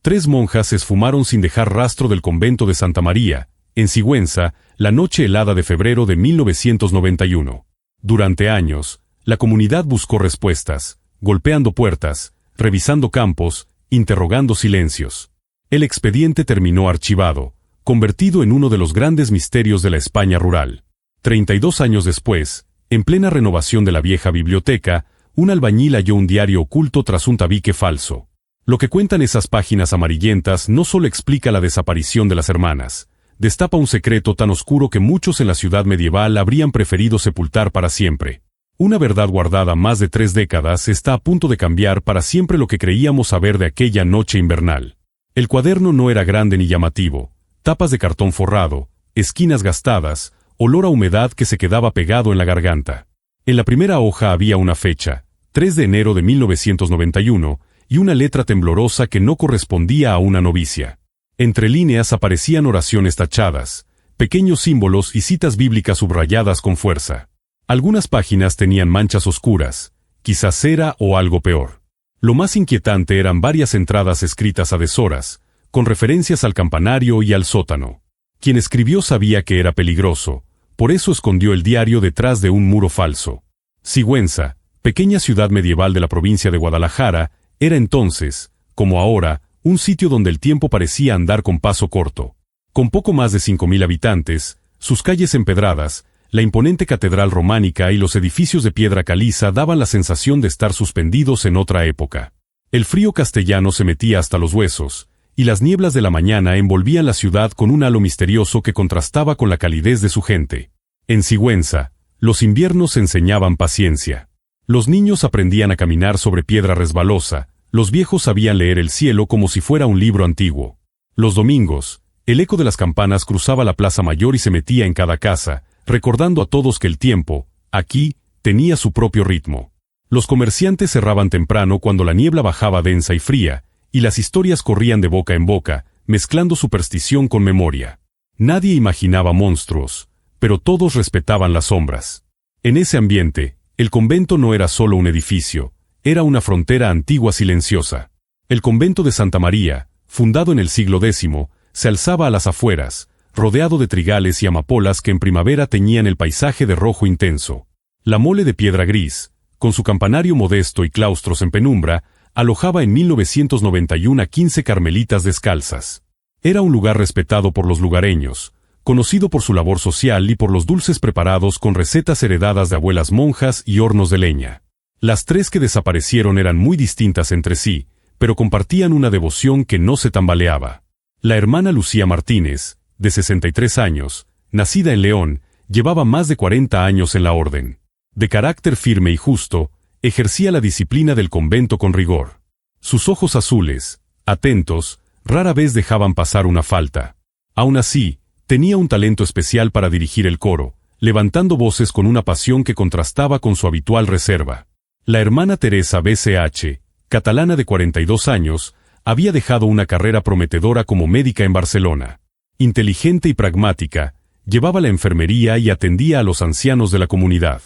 3 monjas se esfumaron sin dejar rastro del convento de Santa María, en Sigüenza, la noche helada de febrero de 1991. Durante años, la comunidad buscó respuestas, golpeando puertas, revisando campos, interrogando silencios. El expediente terminó archivado, convertido en uno de los grandes misterios de la España rural. 32 años después, en plena renovación de la vieja biblioteca, un albañil halló un diario oculto tras un tabique falso. Lo que cuentan esas páginas amarillentas no solo explica la desaparición de las hermanas, destapa un secreto tan oscuro que muchos en la ciudad medieval habrían preferido sepultar para siempre. Una verdad guardada más de 3 décadas está a punto de cambiar para siempre lo que creíamos saber de aquella noche invernal. El cuaderno no era grande ni llamativo, tapas de cartón forrado, esquinas gastadas, olor a humedad que se quedaba pegado en la garganta. En la primera hoja había una fecha, 3 de enero de 1991, y una letra temblorosa que no correspondía a una novicia. Entre líneas aparecían oraciones tachadas, pequeños símbolos y citas bíblicas subrayadas con fuerza. Algunas páginas tenían manchas oscuras, quizás cera o algo peor. Lo más inquietante eran varias entradas escritas a deshoras, con referencias al campanario y al sótano. Quien escribió sabía que era peligroso, por eso escondió el diario detrás de un muro falso. Sigüenza, pequeña ciudad medieval de la provincia de Guadalajara, era entonces, como ahora, un sitio donde el tiempo parecía andar con paso corto. Con poco más de 5.000 habitantes, sus calles empedradas, la imponente catedral románica y los edificios de piedra caliza daban la sensación de estar suspendidos en otra época. El frío castellano se metía hasta los huesos, y las nieblas de la mañana envolvían la ciudad con un halo misterioso que contrastaba con la calidez de su gente. En Sigüenza, los inviernos enseñaban paciencia. Los niños aprendían a caminar sobre piedra resbalosa, los viejos sabían leer el cielo como si fuera un libro antiguo. Los domingos, el eco de las campanas cruzaba la plaza mayor y se metía en cada casa, recordando a todos que el tiempo, aquí, tenía su propio ritmo. Los comerciantes cerraban temprano cuando la niebla bajaba densa y fría, y las historias corrían de boca en boca, mezclando superstición con memoria. Nadie imaginaba monstruos, pero todos respetaban las sombras. En ese ambiente, el convento no era solo un edificio, era una frontera antigua silenciosa. El convento de Santa María, fundado en el siglo X, se alzaba a las afueras, rodeado de trigales y amapolas que en primavera teñían el paisaje de rojo intenso. La mole de piedra gris, con su campanario modesto y claustros en penumbra, alojaba en 1991 a 15 carmelitas descalzas. Era un lugar respetado por los lugareños, conocido por su labor social y por los dulces preparados con recetas heredadas de abuelas monjas y hornos de leña. Las 3 que desaparecieron eran muy distintas entre sí, pero compartían una devoción que no se tambaleaba. La hermana Lucía Martínez, de 63 años, nacida en León, llevaba más de 40 años en la orden. De carácter firme y justo, ejercía la disciplina del convento con rigor. Sus ojos azules, atentos, rara vez dejaban pasar una falta. Aún así, tenía un talento especial para dirigir el coro, levantando voces con una pasión que contrastaba con su habitual reserva. La hermana Teresa B.C.H., catalana de 42 años, había dejado una carrera prometedora como médica en Barcelona. Inteligente y pragmática, llevaba la enfermería y atendía a los ancianos de la comunidad.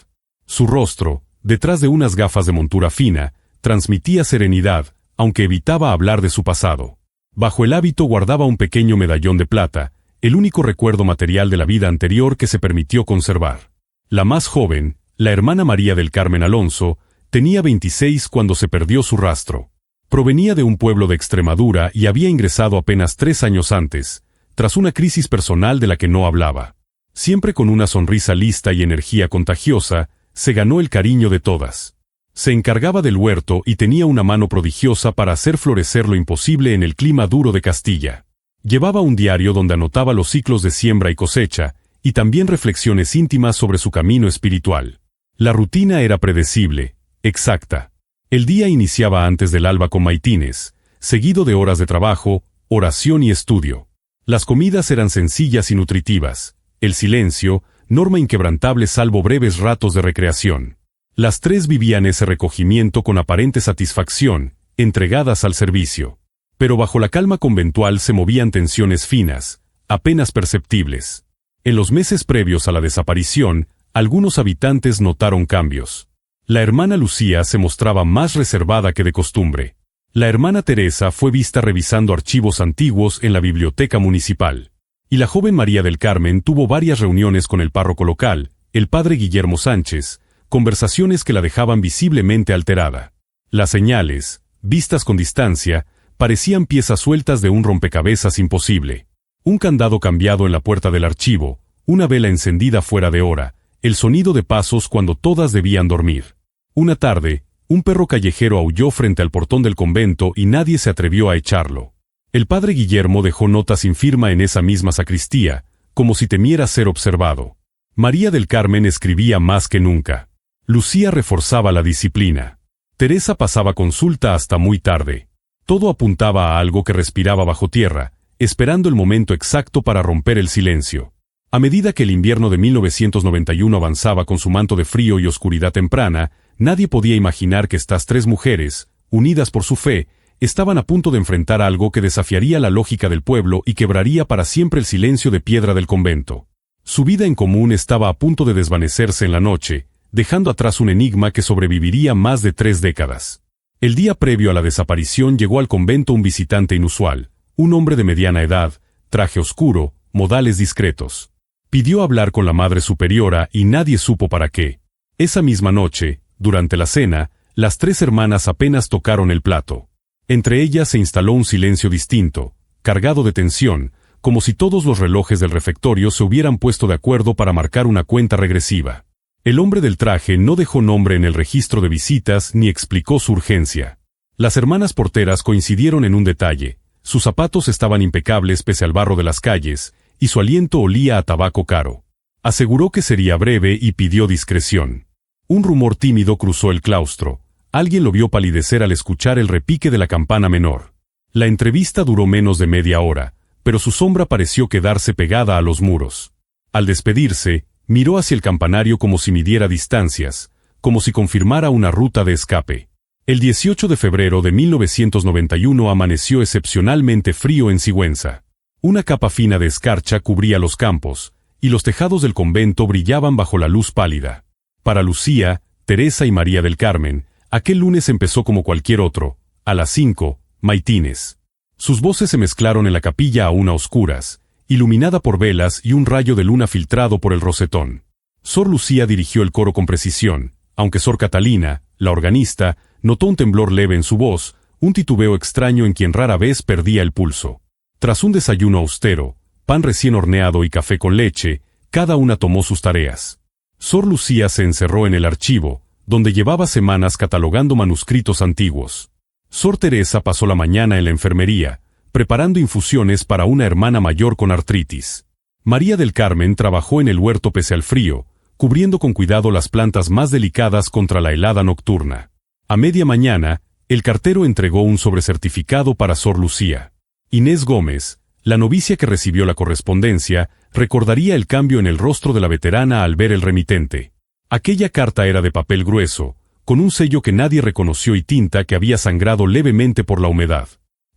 Su rostro, detrás de unas gafas de montura fina, transmitía serenidad, aunque evitaba hablar de su pasado. Bajo el hábito guardaba un pequeño medallón de plata, el único recuerdo material de la vida anterior que se permitió conservar. La más joven, la hermana María del Carmen Alonso, tenía 26 cuando se perdió su rastro. Provenía de un pueblo de Extremadura y había ingresado apenas 3 años antes, tras una crisis personal de la que no hablaba. Siempre con una sonrisa lista y energía contagiosa, se ganó el cariño de todas. Se encargaba del huerto y tenía una mano prodigiosa para hacer florecer lo imposible en el clima duro de Castilla. Llevaba un diario donde anotaba los ciclos de siembra y cosecha, y también reflexiones íntimas sobre su camino espiritual. La rutina era predecible, exacta. El día iniciaba antes del alba con maitines, seguido de horas de trabajo, oración y estudio. Las comidas eran sencillas y nutritivas. El silencio, norma inquebrantable salvo breves ratos de recreación. Las 3 vivían ese recogimiento con aparente satisfacción, entregadas al servicio. Pero bajo la calma conventual se movían tensiones finas, apenas perceptibles. En los meses previos a la desaparición, algunos habitantes notaron cambios. La hermana Lucía se mostraba más reservada que de costumbre. La hermana Teresa fue vista revisando archivos antiguos en la biblioteca municipal. Y la joven María del Carmen tuvo varias reuniones con el párroco local, el padre Guillermo Sánchez, conversaciones que la dejaban visiblemente alterada. Las señales, vistas con distancia, parecían piezas sueltas de un rompecabezas imposible. Un candado cambiado en la puerta del archivo, una vela encendida fuera de hora, el sonido de pasos cuando todas debían dormir. Una tarde, un perro callejero aulló frente al portón del convento y nadie se atrevió a echarlo. El padre Guillermo dejó nota sin firma en esa misma sacristía, como si temiera ser observado. María del Carmen escribía más que nunca. Lucía reforzaba la disciplina. Teresa pasaba consulta hasta muy tarde. Todo apuntaba a algo que respiraba bajo tierra, esperando el momento exacto para romper el silencio. A medida que el invierno de 1991 avanzaba con su manto de frío y oscuridad temprana, nadie podía imaginar que estas tres mujeres, unidas por su fe, estaban a punto de enfrentar algo que desafiaría la lógica del pueblo y quebraría para siempre el silencio de piedra del convento. Su vida en común estaba a punto de desvanecerse en la noche, dejando atrás un enigma que sobreviviría más de 3 décadas. El día previo a la desaparición llegó al convento un visitante inusual, un hombre de mediana edad, traje oscuro, modales discretos. Pidió hablar con la Madre Superiora y nadie supo para qué. Esa misma noche, durante la cena, las tres hermanas apenas tocaron el plato. Entre ellas se instaló un silencio distinto, cargado de tensión, como si todos los relojes del refectorio se hubieran puesto de acuerdo para marcar una cuenta regresiva. El hombre del traje no dejó nombre en el registro de visitas ni explicó su urgencia. Las hermanas porteras coincidieron en un detalle: sus zapatos estaban impecables pese al barro de las calles, y su aliento olía a tabaco caro. Aseguró que sería breve y pidió discreción. Un rumor tímido cruzó el claustro. Alguien lo vio palidecer al escuchar el repique de la campana menor. La entrevista duró menos de media hora, pero su sombra pareció quedarse pegada a los muros. Al despedirse, miró hacia el campanario como si midiera distancias, como si confirmara una ruta de escape. El 18 de febrero de 1991 amaneció excepcionalmente frío en Sigüenza. Una capa fina de escarcha cubría los campos, y los tejados del convento brillaban bajo la luz pálida. Para Lucía, Teresa y María del Carmen, aquel lunes empezó como cualquier otro, a las 5, maitines. Sus voces se mezclaron en la capilla aún a oscuras, iluminada por velas y un rayo de luna filtrado por el rosetón. Sor Lucía dirigió el coro con precisión, aunque Sor Catalina, la organista, notó un temblor leve en su voz, un titubeo extraño en quien rara vez perdía el pulso. Tras un desayuno austero, pan recién horneado y café con leche, cada una tomó sus tareas. Sor Lucía se encerró en el archivo, donde llevaba semanas catalogando manuscritos antiguos. Sor Teresa pasó la mañana en la enfermería, preparando infusiones para una hermana mayor con artritis. María del Carmen trabajó en el huerto pese al frío, cubriendo con cuidado las plantas más delicadas contra la helada nocturna. A media mañana, el cartero entregó un sobrecertificado para Sor Lucía. Inés Gómez, la novicia que recibió la correspondencia, recordaría el cambio en el rostro de la veterana al ver el remitente. Aquella carta era de papel grueso, con un sello que nadie reconoció y tinta que había sangrado levemente por la humedad.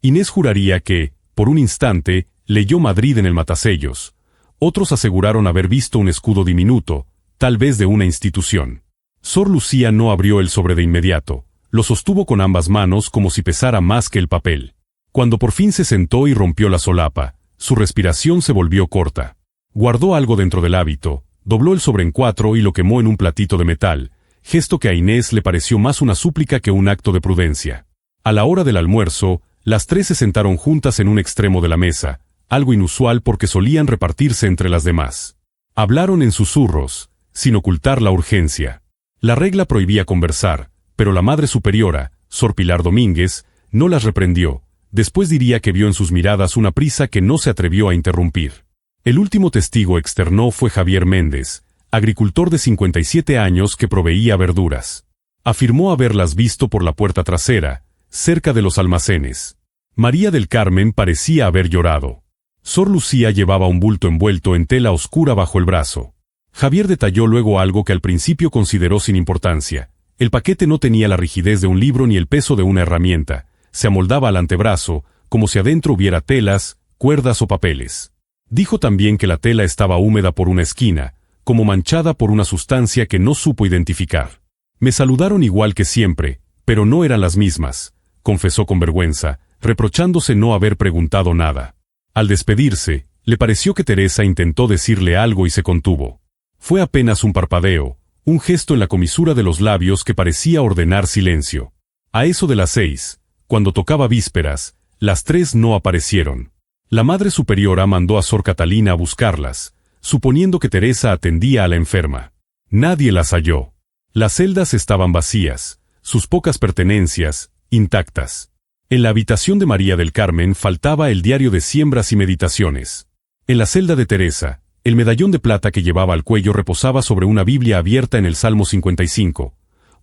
Inés juraría que, por un instante, leyó Madrid en el matasellos. Otros aseguraron haber visto un escudo diminuto, tal vez de una institución. Sor Lucía no abrió el sobre de inmediato, lo sostuvo con ambas manos como si pesara más que el papel. Cuando por fin se sentó y rompió la solapa, su respiración se volvió corta. Guardó algo dentro del hábito, dobló el sobre en 4 y lo quemó en un platito de metal, gesto que a Inés le pareció más una súplica que un acto de prudencia. A la hora del almuerzo, las tres se sentaron juntas en un extremo de la mesa, algo inusual porque solían repartirse entre las demás. Hablaron en susurros, sin ocultar la urgencia. La regla prohibía conversar, pero la Madre Superiora, Sor Pilar Domínguez, no las reprendió. Después diría que vio en sus miradas una prisa que no se atrevió a interrumpir. El último testigo externo fue Javier Méndez, agricultor de 57 años que proveía verduras. Afirmó haberlas visto por la puerta trasera, cerca de los almacenes. María del Carmen parecía haber llorado. Sor Lucía llevaba un bulto envuelto en tela oscura bajo el brazo. Javier detalló luego algo que al principio consideró sin importancia. El paquete no tenía la rigidez de un libro ni el peso de una herramienta. Se amoldaba al antebrazo, como si adentro hubiera telas, cuerdas o papeles. Dijo también que la tela estaba húmeda por una esquina, como manchada por una sustancia que no supo identificar. Me saludaron igual que siempre, pero no eran las mismas. confesó con vergüenza, reprochándose no haber preguntado nada. Al despedirse, le pareció que Teresa intentó decirle algo y se contuvo. Fue apenas un parpadeo, un gesto en la comisura de los labios que parecía ordenar silencio. A eso de las 6, cuando tocaba vísperas, las 3 no aparecieron. La Madre Superiora mandó a Sor Catalina a buscarlas, suponiendo que Teresa atendía a la enferma. Nadie las halló. Las celdas estaban vacías, sus pocas pertenencias, intactas. En la habitación de María del Carmen faltaba el diario de siembras y meditaciones. En la celda de Teresa, el medallón de plata que llevaba al cuello reposaba sobre una Biblia abierta en el Salmo 55.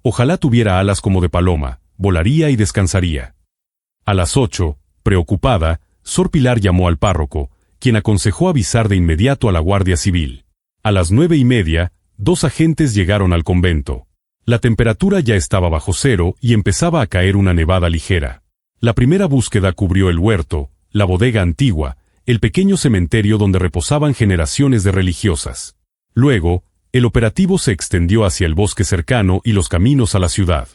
Ojalá tuviera alas como de paloma, volaría y descansaría. A las 8, preocupada, Sor Pilar llamó al párroco, quien aconsejó avisar de inmediato a la Guardia Civil. A las 9:30, 2 agentes llegaron al convento. La temperatura ya estaba bajo cero y empezaba a caer una nevada ligera. La primera búsqueda cubrió el huerto, la bodega antigua, el pequeño cementerio donde reposaban generaciones de religiosas. Luego, el operativo se extendió hacia el bosque cercano y los caminos a la ciudad.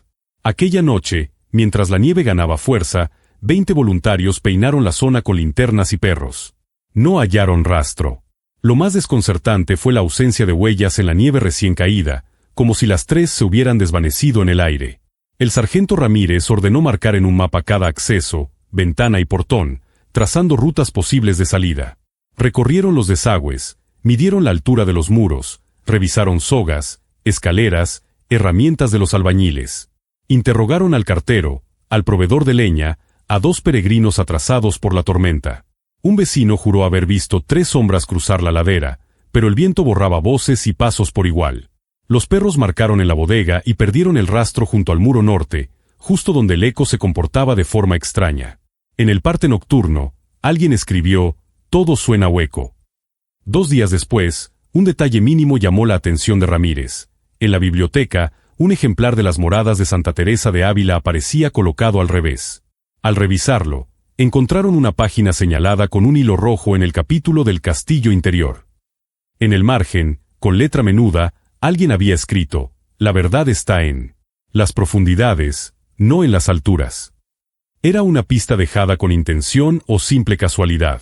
Aquella noche, mientras la nieve ganaba fuerza, 20 voluntarios peinaron la zona con linternas y perros. No hallaron rastro. Lo más desconcertante fue la ausencia de huellas en la nieve recién caída, como si las 3 se hubieran desvanecido en el aire. El sargento Ramírez ordenó marcar en un mapa cada acceso, ventana y portón, trazando rutas posibles de salida. Recorrieron los desagües, midieron la altura de los muros, revisaron sogas, escaleras, herramientas de los albañiles. Interrogaron al cartero, al proveedor de leña, a 2 peregrinos atrasados por la tormenta. Un vecino juró haber visto 3 sombras cruzar la ladera, pero el viento borraba voces y pasos por igual. Los perros marcaron en la bodega y perdieron el rastro junto al muro norte, justo donde el eco se comportaba de forma extraña. En el parte nocturno, alguien escribió, «Todo suena hueco». 2 días después, un detalle mínimo llamó la atención de Ramírez. En la biblioteca, un ejemplar de las moradas de Santa Teresa de Ávila aparecía colocado al revés. Al revisarlo, encontraron una página señalada con un hilo rojo en el capítulo del castillo interior. En el margen, con letra menuda, alguien había escrito, «La verdad está en las profundidades, no en las alturas». ¿Era una pista dejada con intención o simple casualidad?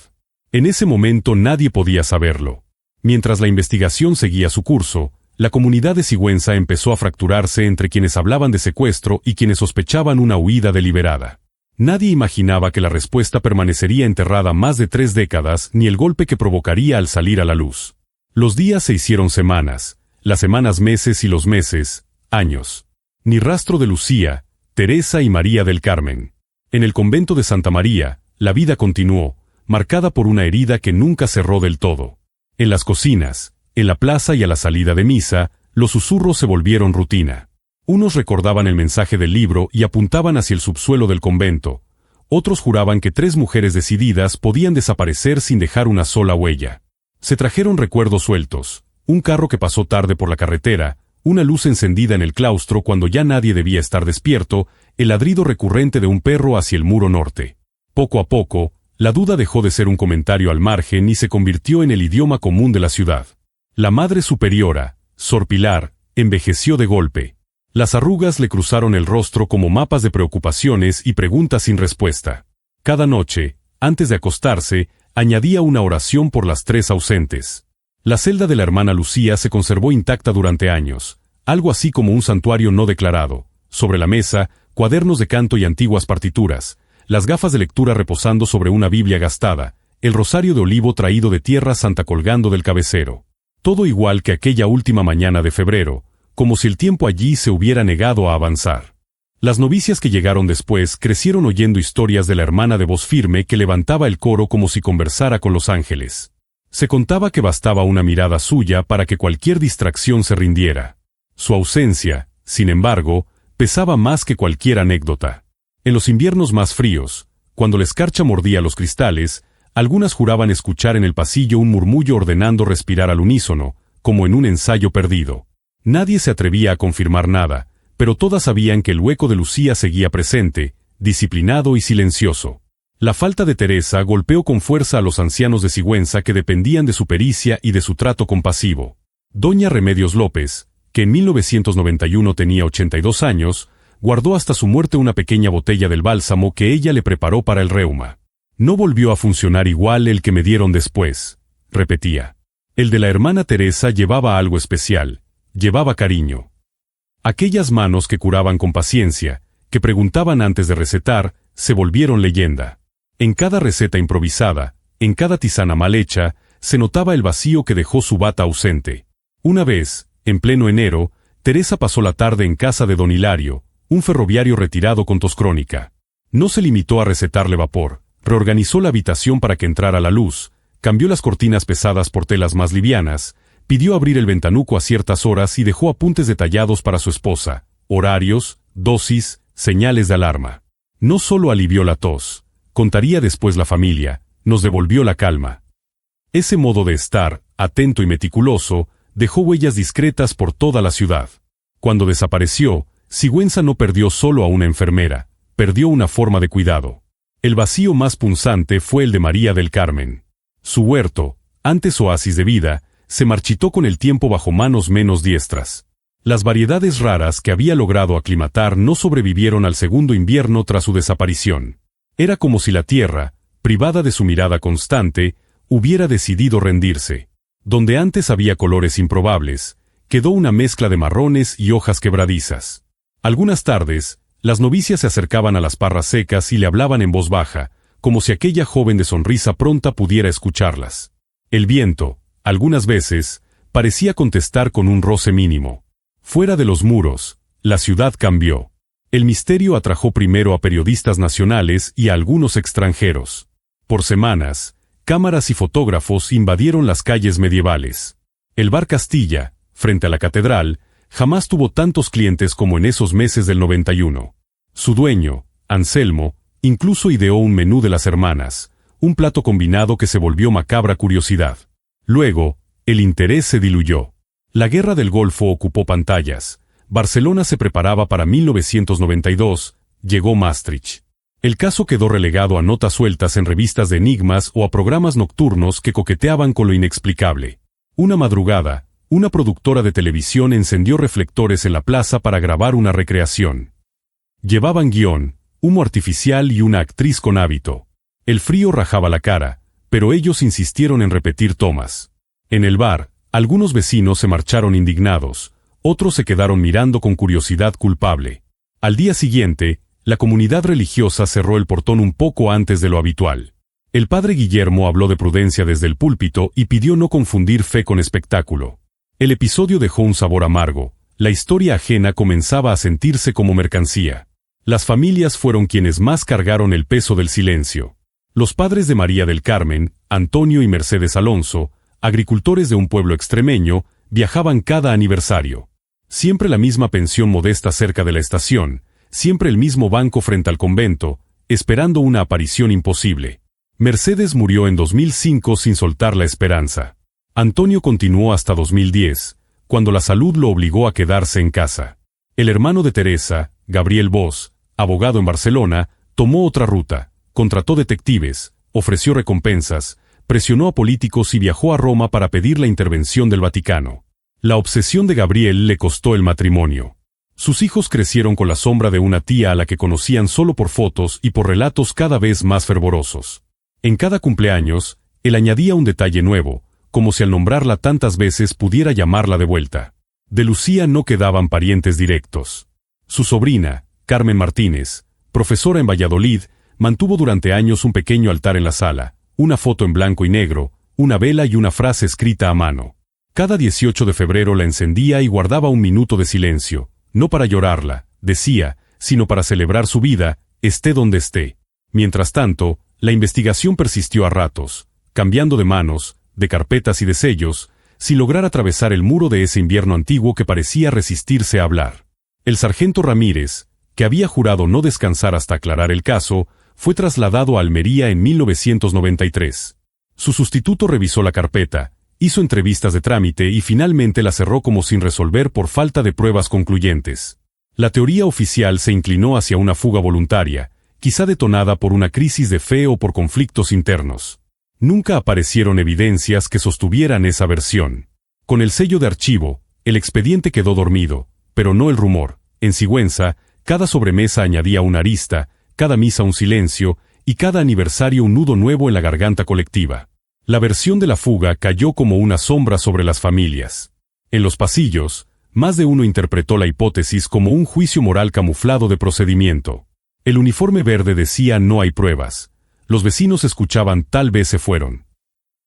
En ese momento nadie podía saberlo. Mientras la investigación seguía su curso, la comunidad de Sigüenza empezó a fracturarse entre quienes hablaban de secuestro y quienes sospechaban una huida deliberada. Nadie imaginaba que la respuesta permanecería enterrada más de 3 décadas ni el golpe que provocaría al salir a la luz. Los días se hicieron semanas, las semanas meses y los meses, años. Ni rastro de Lucía, Teresa y María del Carmen. En el convento de Santa María, la vida continuó, marcada por una herida que nunca cerró del todo. En las cocinas, en la plaza y a la salida de misa, los susurros se volvieron rutina. Unos recordaban el mensaje del libro y apuntaban hacia el subsuelo del convento. Otros juraban que 3 mujeres decididas podían desaparecer sin dejar una sola huella. Se trajeron recuerdos sueltos, un carro que pasó tarde por la carretera, una luz encendida en el claustro cuando ya nadie debía estar despierto, el ladrido recurrente de un perro hacia el muro norte. Poco a poco, la duda dejó de ser un comentario al margen y se convirtió en el idioma común de la ciudad. La Madre Superiora, Sor Pilar, envejeció de golpe. Las arrugas le cruzaron el rostro como mapas de preocupaciones y preguntas sin respuesta. Cada noche, antes de acostarse, añadía una oración por las 3 ausentes. La celda de la hermana Lucía se conservó intacta durante años, algo así como un santuario no declarado. Sobre la mesa, cuadernos de canto y antiguas partituras, las gafas de lectura reposando sobre una Biblia gastada, el rosario de olivo traído de Tierra Santa colgando del cabecero. Todo igual que aquella última mañana de febrero, como si el tiempo allí se hubiera negado a avanzar. Las novicias que llegaron después crecieron oyendo historias de la hermana de voz firme que levantaba el coro como si conversara con los ángeles. Se contaba que bastaba una mirada suya para que cualquier distracción se rindiera. Su ausencia, sin embargo, pesaba más que cualquier anécdota. En los inviernos más fríos, cuando la escarcha mordía los cristales, algunas juraban escuchar en el pasillo un murmullo ordenando respirar al unísono, como en un ensayo perdido. Nadie se atrevía a confirmar nada, pero todas sabían que el hueco de Lucía seguía presente, disciplinado y silencioso. La falta de Teresa golpeó con fuerza a los ancianos de Sigüenza que dependían de su pericia y de su trato compasivo. Doña Remedios López, que en 1991 tenía 82 años, Guardó hasta su muerte una pequeña botella del bálsamo que ella le preparó para el reuma. No volvió a funcionar igual el que me dieron después, repetía. El de la hermana Teresa llevaba algo especial, llevaba cariño. Aquellas manos que curaban con paciencia, que preguntaban antes de recetar, se volvieron leyenda. En cada receta improvisada, en cada tisana mal hecha, se notaba el vacío que dejó su bata ausente. Una vez, en pleno enero, Teresa pasó la tarde en casa de don Hilario, un ferroviario retirado con tos crónica. No se limitó a recetarle vapor, reorganizó la habitación para que entrara la luz, cambió las cortinas pesadas por telas más livianas, pidió abrir el ventanuco a ciertas horas y dejó apuntes detallados para su esposa, horarios, dosis, señales de alarma. No solo alivió la tos, contaría después la familia, nos devolvió la calma. Ese modo de estar, atento y meticuloso, dejó huellas discretas por toda la ciudad. Cuando desapareció, Sigüenza no perdió solo a una enfermera, perdió una forma de cuidado. El vacío más punzante fue el de María del Carmen. Su huerto, antes oasis de vida, se marchitó con el tiempo bajo manos menos diestras. Las variedades raras que había logrado aclimatar no sobrevivieron al segundo invierno tras su desaparición. Era como si la tierra, privada de su mirada constante, hubiera decidido rendirse. Donde antes había colores improbables, quedó una mezcla de marrones y hojas quebradizas. Algunas tardes, las novicias se acercaban a las parras secas y le hablaban en voz baja, como si aquella joven de sonrisa pronta pudiera escucharlas. El viento, algunas veces, parecía contestar con un roce mínimo. Fuera de los muros, la ciudad cambió. El misterio atrajo primero a periodistas nacionales y a algunos extranjeros. Por semanas, cámaras y fotógrafos invadieron las calles medievales. El bar Castilla, frente a la catedral, jamás tuvo tantos clientes como en esos meses del 91. Su dueño, Anselmo, incluso ideó un menú de las hermanas, un plato combinado que se volvió macabra curiosidad. Luego, el interés se diluyó. La guerra del Golfo ocupó pantallas. Barcelona se preparaba para 1992, llegó Maastricht. El caso quedó relegado a notas sueltas en revistas de enigmas o a programas nocturnos que coqueteaban con lo inexplicable. Una madrugada, una productora de televisión encendió reflectores en la plaza para grabar una recreación. Llevaban guión, humo artificial y una actriz con hábito. El frío rajaba la cara, pero ellos insistieron en repetir tomas. En el bar, algunos vecinos se marcharon indignados, otros se quedaron mirando con curiosidad culpable. Al día siguiente, la comunidad religiosa cerró el portón un poco antes de lo habitual. El padre Guillermo habló de prudencia desde el púlpito y pidió no confundir fe con espectáculo. El episodio dejó un sabor amargo, la historia ajena comenzaba a sentirse como mercancía. Las familias fueron quienes más cargaron el peso del silencio. Los padres de María del Carmen, Antonio y Mercedes Alonso, agricultores de un pueblo extremeño, viajaban cada aniversario. Siempre la misma pensión modesta cerca de la estación, siempre el mismo banco frente al convento, esperando una aparición imposible. Mercedes murió en 2005 sin soltar la esperanza. Antonio continuó hasta 2010, cuando la salud lo obligó a quedarse en casa. El hermano de Teresa, Gabriel Bosch, abogado en Barcelona, tomó otra ruta, contrató detectives, ofreció recompensas, presionó a políticos y viajó a Roma para pedir la intervención del Vaticano. La obsesión de Gabriel le costó el matrimonio. Sus hijos crecieron con la sombra de una tía a la que conocían solo por fotos y por relatos cada vez más fervorosos. En cada cumpleaños, él añadía un detalle nuevo, como si al nombrarla tantas veces pudiera llamarla de vuelta. De Lucía no quedaban parientes directos. Su sobrina, Carmen Martínez, profesora en Valladolid, mantuvo durante años un pequeño altar en la sala, una foto en blanco y negro, una vela y una frase escrita a mano. Cada 18 de febrero la encendía y guardaba un minuto de silencio, no para llorarla, decía, sino para celebrar su vida, esté donde esté. Mientras tanto, la investigación persistió a ratos, cambiando de manos, de carpetas y de sellos, sin lograr atravesar el muro de ese invierno antiguo que parecía resistirse a hablar. El sargento Ramírez, que había jurado no descansar hasta aclarar el caso, fue trasladado a Almería en 1993. Su sustituto revisó la carpeta, hizo entrevistas de trámite y finalmente la cerró como sin resolver por falta de pruebas concluyentes. La teoría oficial se inclinó hacia una fuga voluntaria, quizá detonada por una crisis de fe o por conflictos internos. Nunca aparecieron evidencias que sostuvieran esa versión. Con el sello de archivo, el expediente quedó dormido, pero no el rumor. En Sigüenza, Cada sobremesa añadía una arista, cada misa un silencio, y cada aniversario un nudo nuevo en la garganta colectiva. La versión de la fuga cayó como una sombra sobre las familias. En los pasillos, más de uno interpretó la hipótesis como un juicio moral camuflado de procedimiento. El uniforme verde decía no hay pruebas. Los vecinos escuchaban tal vez se fueron.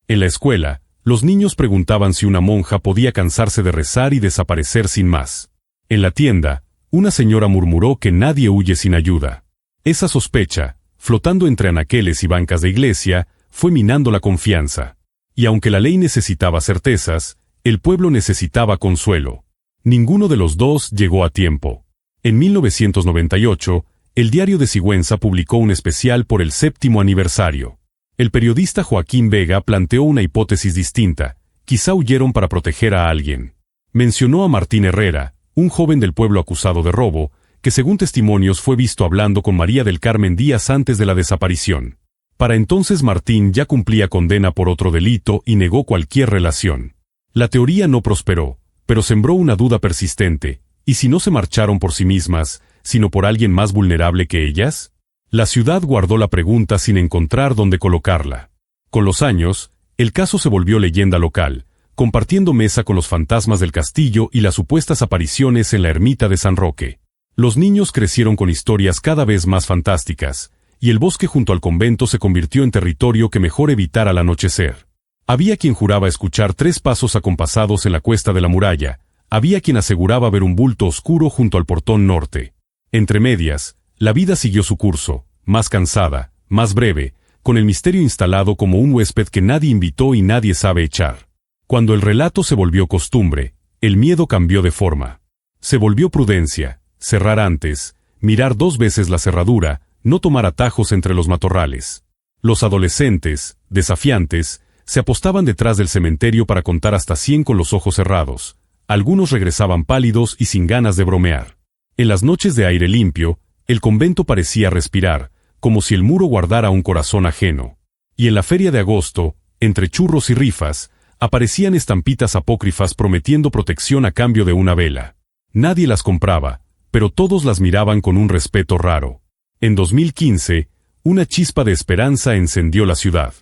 En la escuela, los niños preguntaban si una monja podía cansarse de rezar y desaparecer sin más. En la tienda, una señora murmuró que nadie huye sin ayuda. Esa sospecha, flotando entre anaqueles y bancas de iglesia, fue minando la confianza. Y aunque la ley necesitaba certezas, el pueblo necesitaba consuelo. Ninguno de los dos llegó a tiempo. En 1998, el diario de Sigüenza publicó un especial por el 7º aniversario. El periodista Joaquín Vega planteó una hipótesis distinta: quizá huyeron para proteger a alguien. Mencionó a Martín Herrera, un joven del pueblo acusado de robo, que según testimonios fue visto hablando con María del Carmen días antes de la desaparición. Para entonces Martín ya cumplía condena por otro delito y negó cualquier relación. La teoría no prosperó, pero sembró una duda persistente: ¿y si no se marcharon por sí mismas, sino por alguien más vulnerable que ellas? La ciudad guardó la pregunta sin encontrar dónde colocarla. Con los años, el caso se volvió leyenda local, compartiendo mesa con los fantasmas del castillo y las supuestas apariciones en la ermita de San Roque. Los niños crecieron con historias cada vez más fantásticas, y el bosque junto al convento se convirtió en territorio que mejor evitar al anochecer. Había quien juraba escuchar 3 pasos acompasados en la cuesta de la muralla, había quien aseguraba ver un bulto oscuro junto al portón norte. Entre medias, la vida siguió su curso, más cansada, más breve, con el misterio instalado como un huésped que nadie invitó y nadie sabe echar. Cuando el relato se volvió costumbre, el miedo cambió de forma. Se volvió prudencia, cerrar antes, mirar 2 veces la cerradura, no tomar atajos entre los matorrales. Los adolescentes, desafiantes, se apostaban detrás del cementerio para contar hasta 100 con los ojos cerrados. Algunos regresaban pálidos y sin ganas de bromear. En las noches de aire limpio, el convento parecía respirar, como si el muro guardara un corazón ajeno. Y en la feria de agosto, entre churros y rifas, aparecían estampitas apócrifas prometiendo protección a cambio de una vela. Nadie las compraba, pero todos las miraban con un respeto raro. En 2015, una chispa de esperanza encendió la ciudad.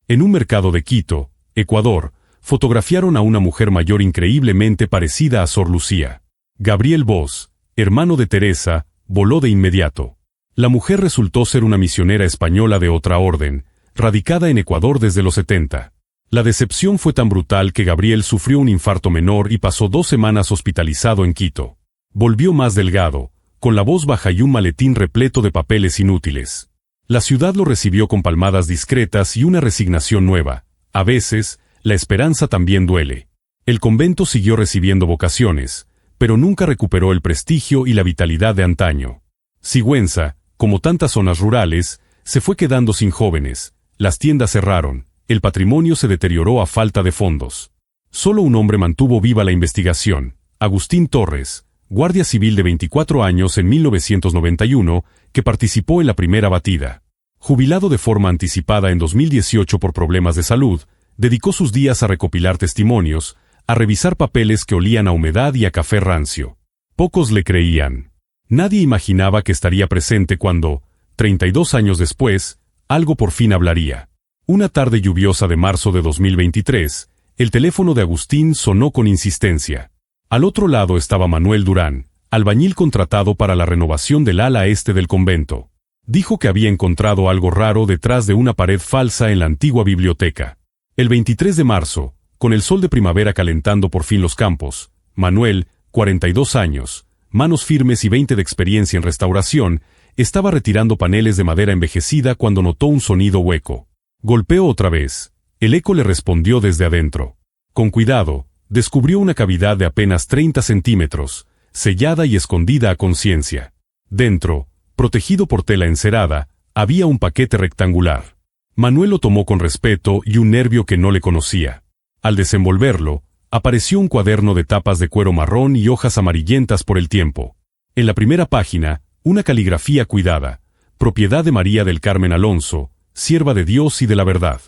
En un mercado de Quito, Ecuador, fotografiaron a una mujer mayor increíblemente parecida a Sor Lucía. Gabriel Bosch, hermano de Teresa, voló de inmediato. La mujer resultó ser una misionera española de otra orden, radicada en Ecuador desde los 70. La decepción fue tan brutal que Gabriel sufrió un infarto menor y pasó 2 semanas hospitalizado en Quito. Volvió más delgado, con la voz baja y un maletín repleto de papeles inútiles. La ciudad lo recibió con palmadas discretas y una resignación nueva. A veces, la esperanza también duele. El convento siguió recibiendo vocaciones, pero nunca recuperó el prestigio y la vitalidad de antaño. Sigüenza, como tantas zonas rurales, se fue quedando sin jóvenes, las tiendas cerraron, el patrimonio se deterioró a falta de fondos. Solo un hombre mantuvo viva la investigación: Agustín Torres, guardia civil de 24 años en 1991, que participó en la primera batida. Jubilado de forma anticipada en 2018 por problemas de salud, dedicó sus días a recopilar testimonios, a revisar papeles que olían a humedad y a café rancio. Pocos le creían. Nadie imaginaba que estaría presente cuando, 32 años después, algo por fin hablaría. Una tarde lluviosa de marzo de 2023, el teléfono de Agustín sonó con insistencia. Al otro lado estaba Manuel Durán, albañil contratado para la renovación del ala este del convento. Dijo que había encontrado algo raro detrás de una pared falsa en la antigua biblioteca. El 23 de marzo, con el sol de primavera calentando por fin los campos, Manuel, 42 años, manos firmes y 20 de experiencia en restauración, estaba retirando paneles de madera envejecida cuando notó un sonido hueco. Golpeó otra vez. El eco le respondió desde adentro. Con cuidado, descubrió una cavidad de apenas 30 centímetros, sellada y escondida a conciencia. Dentro, protegido por tela encerada, había un paquete rectangular. Manuel lo tomó con respeto y un nervio que no le conocía. Al desenvolverlo, apareció un cuaderno de tapas de cuero marrón y hojas amarillentas por el tiempo. En la primera página, una caligrafía cuidada: propiedad de María del Carmen Alonso, sierva de Dios y de la verdad.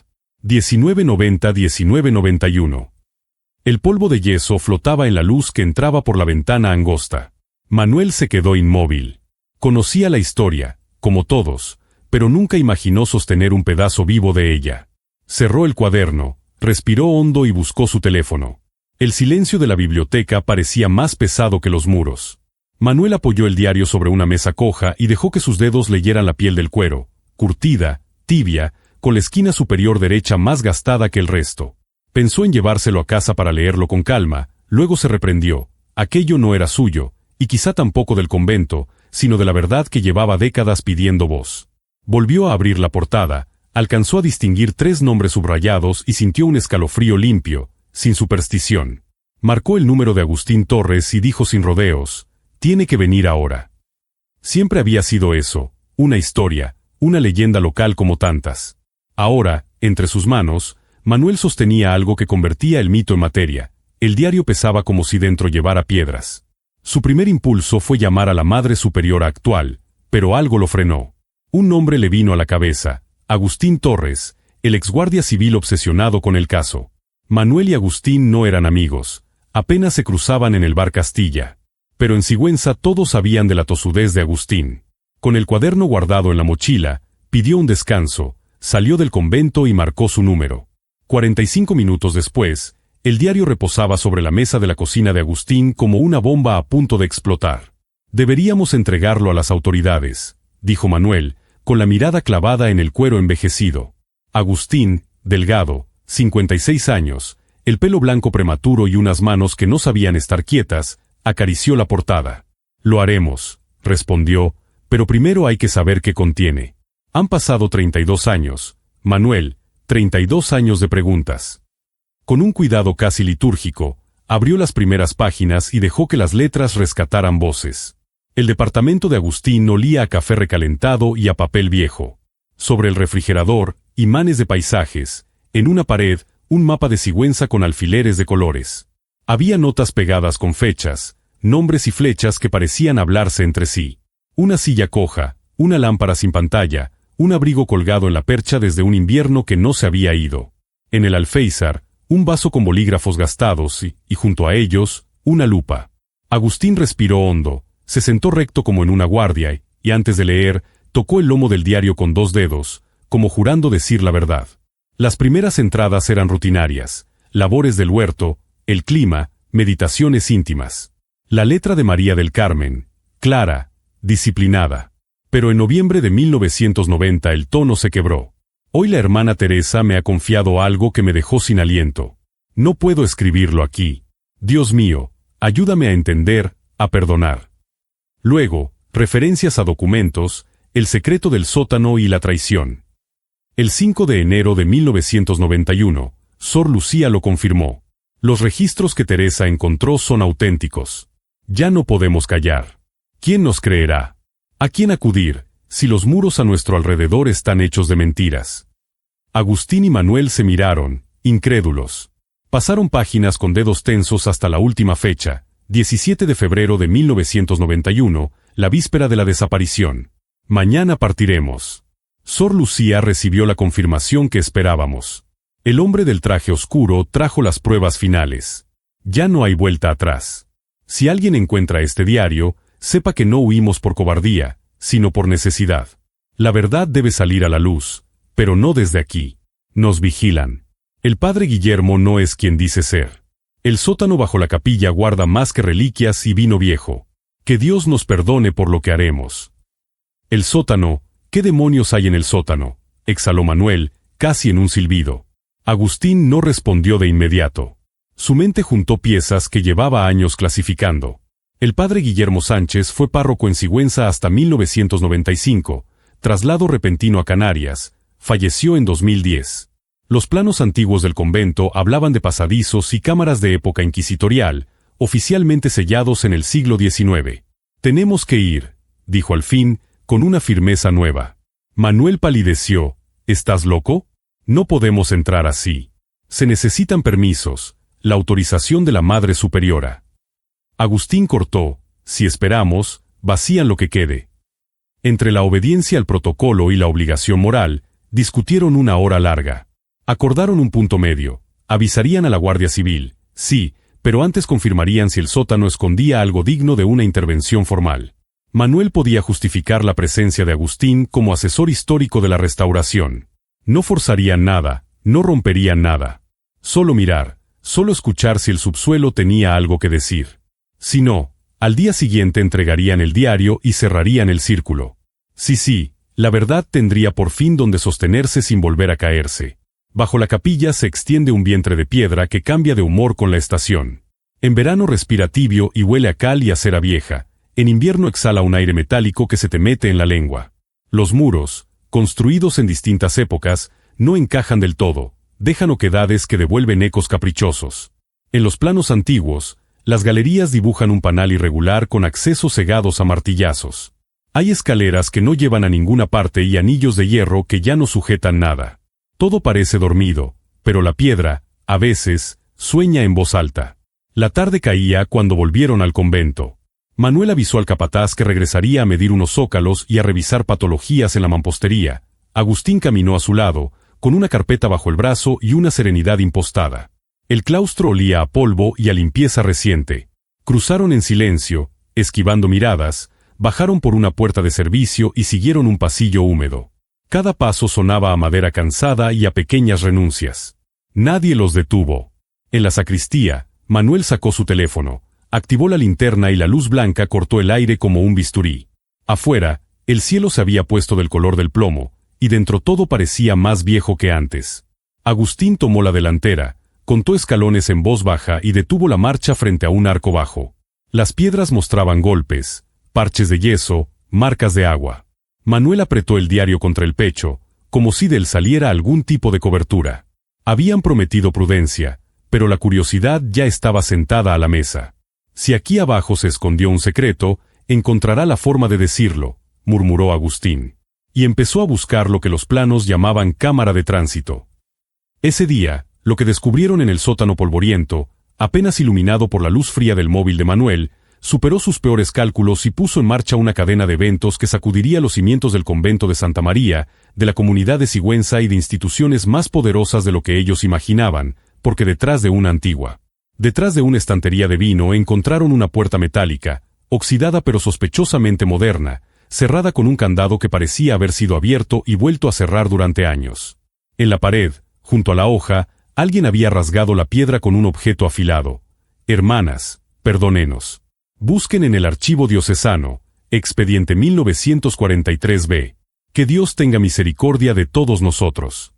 1990-1991. El polvo de yeso flotaba en la luz que entraba por la ventana angosta. Manuel se quedó inmóvil. Conocía la historia, como todos, pero nunca imaginó sostener un pedazo vivo de ella. Cerró el cuaderno, respiró hondo y buscó su teléfono. El silencio de la biblioteca parecía más pesado que los muros. Manuel apoyó el diario sobre una mesa coja y dejó que sus dedos leyeran la piel del cuero, curtida, tibia, con la esquina superior derecha más gastada que el resto. Pensó en llevárselo a casa para leerlo con calma, luego se reprendió. Aquello no era suyo, y quizá tampoco del convento, sino de la verdad que llevaba décadas pidiendo voz. Volvió a abrir la portada, alcanzó a distinguir 3 nombres subrayados y sintió un escalofrío limpio, sin superstición. Marcó el número de Agustín Torres y dijo sin rodeos: «Tiene que venir ahora». Siempre había sido eso, una historia, una leyenda local como tantas. Ahora, entre sus manos, Manuel sostenía algo que convertía el mito en materia. El diario pesaba como si dentro llevara piedras. Su primer impulso fue llamar a la Madre Superiora actual, pero algo lo frenó. Un nombre le vino a la cabeza: Agustín Torres, el exguardia civil obsesionado con el caso. Manuel y Agustín no eran amigos, apenas se cruzaban en el bar Castilla. Pero en Sigüenza todos sabían de la tosudez de Agustín. Con el cuaderno guardado en la mochila, pidió un descanso, salió del convento y marcó su número. 45 minutos después, el diario reposaba sobre la mesa de la cocina de Agustín como una bomba a punto de explotar. «Deberíamos entregarlo a las autoridades», dijo Manuel, con la mirada clavada en el cuero envejecido. Agustín, delgado, 56 años, el pelo blanco prematuro y unas manos que no sabían estar quietas, acarició la portada. «Lo haremos», respondió, «pero primero hay que saber qué contiene». Han pasado 32 años, Manuel, 32 años de preguntas. Con un cuidado casi litúrgico, abrió las primeras páginas y dejó que las letras rescataran voces. El departamento de Agustín olía a café recalentado y a papel viejo. Sobre el refrigerador, imanes de paisajes. En una pared, un mapa de Sigüenza con alfileres de colores. Había notas pegadas con fechas, nombres y flechas que parecían hablarse entre sí. Una silla coja, una lámpara sin pantalla, un abrigo colgado en la percha desde un invierno que no se había ido. En el alféizar, un vaso con bolígrafos gastados y junto a ellos, una lupa. Agustín respiró hondo, se sentó recto como en una guardia y antes de leer, tocó el lomo del diario con 2 dedos, como jurando decir la verdad. Las primeras entradas eran rutinarias, labores del huerto, el clima, meditaciones íntimas. La letra de María del Carmen, clara, disciplinada. Pero en noviembre de 1990 el tono se quebró. «Hoy la hermana Teresa me ha confiado algo que me dejó sin aliento. No puedo escribirlo aquí. Dios mío, ayúdame a entender, a perdonar». Luego, referencias a documentos, el secreto del sótano y la traición. El 5 de enero de 1991, Sor Lucía lo confirmó. Los registros que Teresa encontró son auténticos. Ya no podemos callar. ¿Quién nos creerá? ¿A quién acudir, si los muros a nuestro alrededor están hechos de mentiras? Agustín y Manuel se miraron, incrédulos. Pasaron páginas con dedos tensos hasta la última fecha, 17 de febrero de 1991, la víspera de la desaparición. «Mañana partiremos». Sor Lucía recibió la confirmación que esperábamos. El hombre del traje oscuro trajo las pruebas finales. Ya no hay vuelta atrás. Si alguien encuentra este diario, sepa que no huimos por cobardía, sino por necesidad. La verdad debe salir a la luz, pero no desde aquí. Nos vigilan. El padre Guillermo no es quien dice ser. El sótano bajo la capilla guarda más que reliquias y vino viejo. Que Dios nos perdone por lo que haremos. El sótano, ¿qué demonios hay en el sótano?, exhaló Manuel, casi en un silbido. Agustín no respondió de inmediato. Su mente juntó piezas que llevaba años clasificando. El padre Guillermo Sánchez fue párroco en Sigüenza hasta 1995, traslado repentino a Canarias, falleció en 2010. Los planos antiguos del convento hablaban de pasadizos y cámaras de época inquisitorial, oficialmente sellados en el siglo XIX. «Tenemos que ir», dijo al fin, con una firmeza nueva. Manuel palideció. «¿Estás loco? No podemos entrar así. Se necesitan permisos, la autorización de la Madre Superiora». Agustín cortó: «Si esperamos, vacían lo que quede». Entre la obediencia al protocolo y la obligación moral, discutieron una hora larga. Acordaron un punto medio. Avisarían a la Guardia Civil, sí, pero antes confirmarían si el sótano escondía algo digno de una intervención formal. Manuel podía justificar la presencia de Agustín como asesor histórico de la restauración. No forzarían nada, no romperían nada. Solo mirar, solo escuchar si el subsuelo tenía algo que decir. Si no, al día siguiente entregarían el diario y cerrarían el círculo. Sí, la verdad tendría por fin donde sostenerse sin volver a caerse. Bajo la capilla se extiende un vientre de piedra que cambia de humor con la estación. En verano respira tibio y huele a cal y a cera vieja. En invierno exhala un aire metálico que se te mete en la lengua. Los muros, construidos en distintas épocas, no encajan del todo, dejan oquedades que devuelven ecos caprichosos. En los planos antiguos, las galerías dibujan un panal irregular con accesos cegados a martillazos. Hay escaleras que no llevan a ninguna parte y anillos de hierro que ya no sujetan nada. Todo parece dormido, pero la piedra, a veces, sueña en voz alta. La tarde caía cuando volvieron al convento. Manuel avisó al capataz que regresaría a medir unos zócalos y a revisar patologías en la mampostería. Agustín caminó a su lado, con una carpeta bajo el brazo y una serenidad impostada. El claustro olía a polvo y a limpieza reciente. Cruzaron en silencio, esquivando miradas, bajaron por una puerta de servicio y siguieron un pasillo húmedo. Cada paso sonaba a madera cansada y a pequeñas renuncias. Nadie los detuvo. En la sacristía, Manuel sacó su teléfono, activó la linterna y la luz blanca cortó el aire como un bisturí. Afuera, el cielo se había puesto del color del plomo, y dentro todo parecía más viejo que antes. Agustín tomó la delantera, contó escalones en voz baja y detuvo la marcha frente a un arco bajo. Las piedras mostraban golpes, parches de yeso, marcas de agua. Manuel apretó el diario contra el pecho, como si de él saliera algún tipo de cobertura. Habían prometido prudencia, pero la curiosidad ya estaba sentada a la mesa. Si aquí abajo se escondió un secreto, encontrará la forma de decirlo, murmuró Agustín. Y empezó a buscar lo que los planos llamaban cámara de tránsito. Ese día, lo que descubrieron en el sótano polvoriento, apenas iluminado por la luz fría del móvil de Manuel, superó sus peores cálculos y puso en marcha una cadena de eventos que sacudiría los cimientos del convento de Santa María, de la comunidad de Sigüenza y de instituciones más poderosas de lo que ellos imaginaban, porque detrás de una estantería de vino encontraron una puerta metálica, oxidada pero sospechosamente moderna, cerrada con un candado que parecía haber sido abierto y vuelto a cerrar durante años. En la pared, junto a la hoja, alguien había rasgado la piedra con un objeto afilado. Hermanas, perdónenos. Busquen en el archivo diocesano, expediente 1943b. Que Dios tenga misericordia de todos nosotros.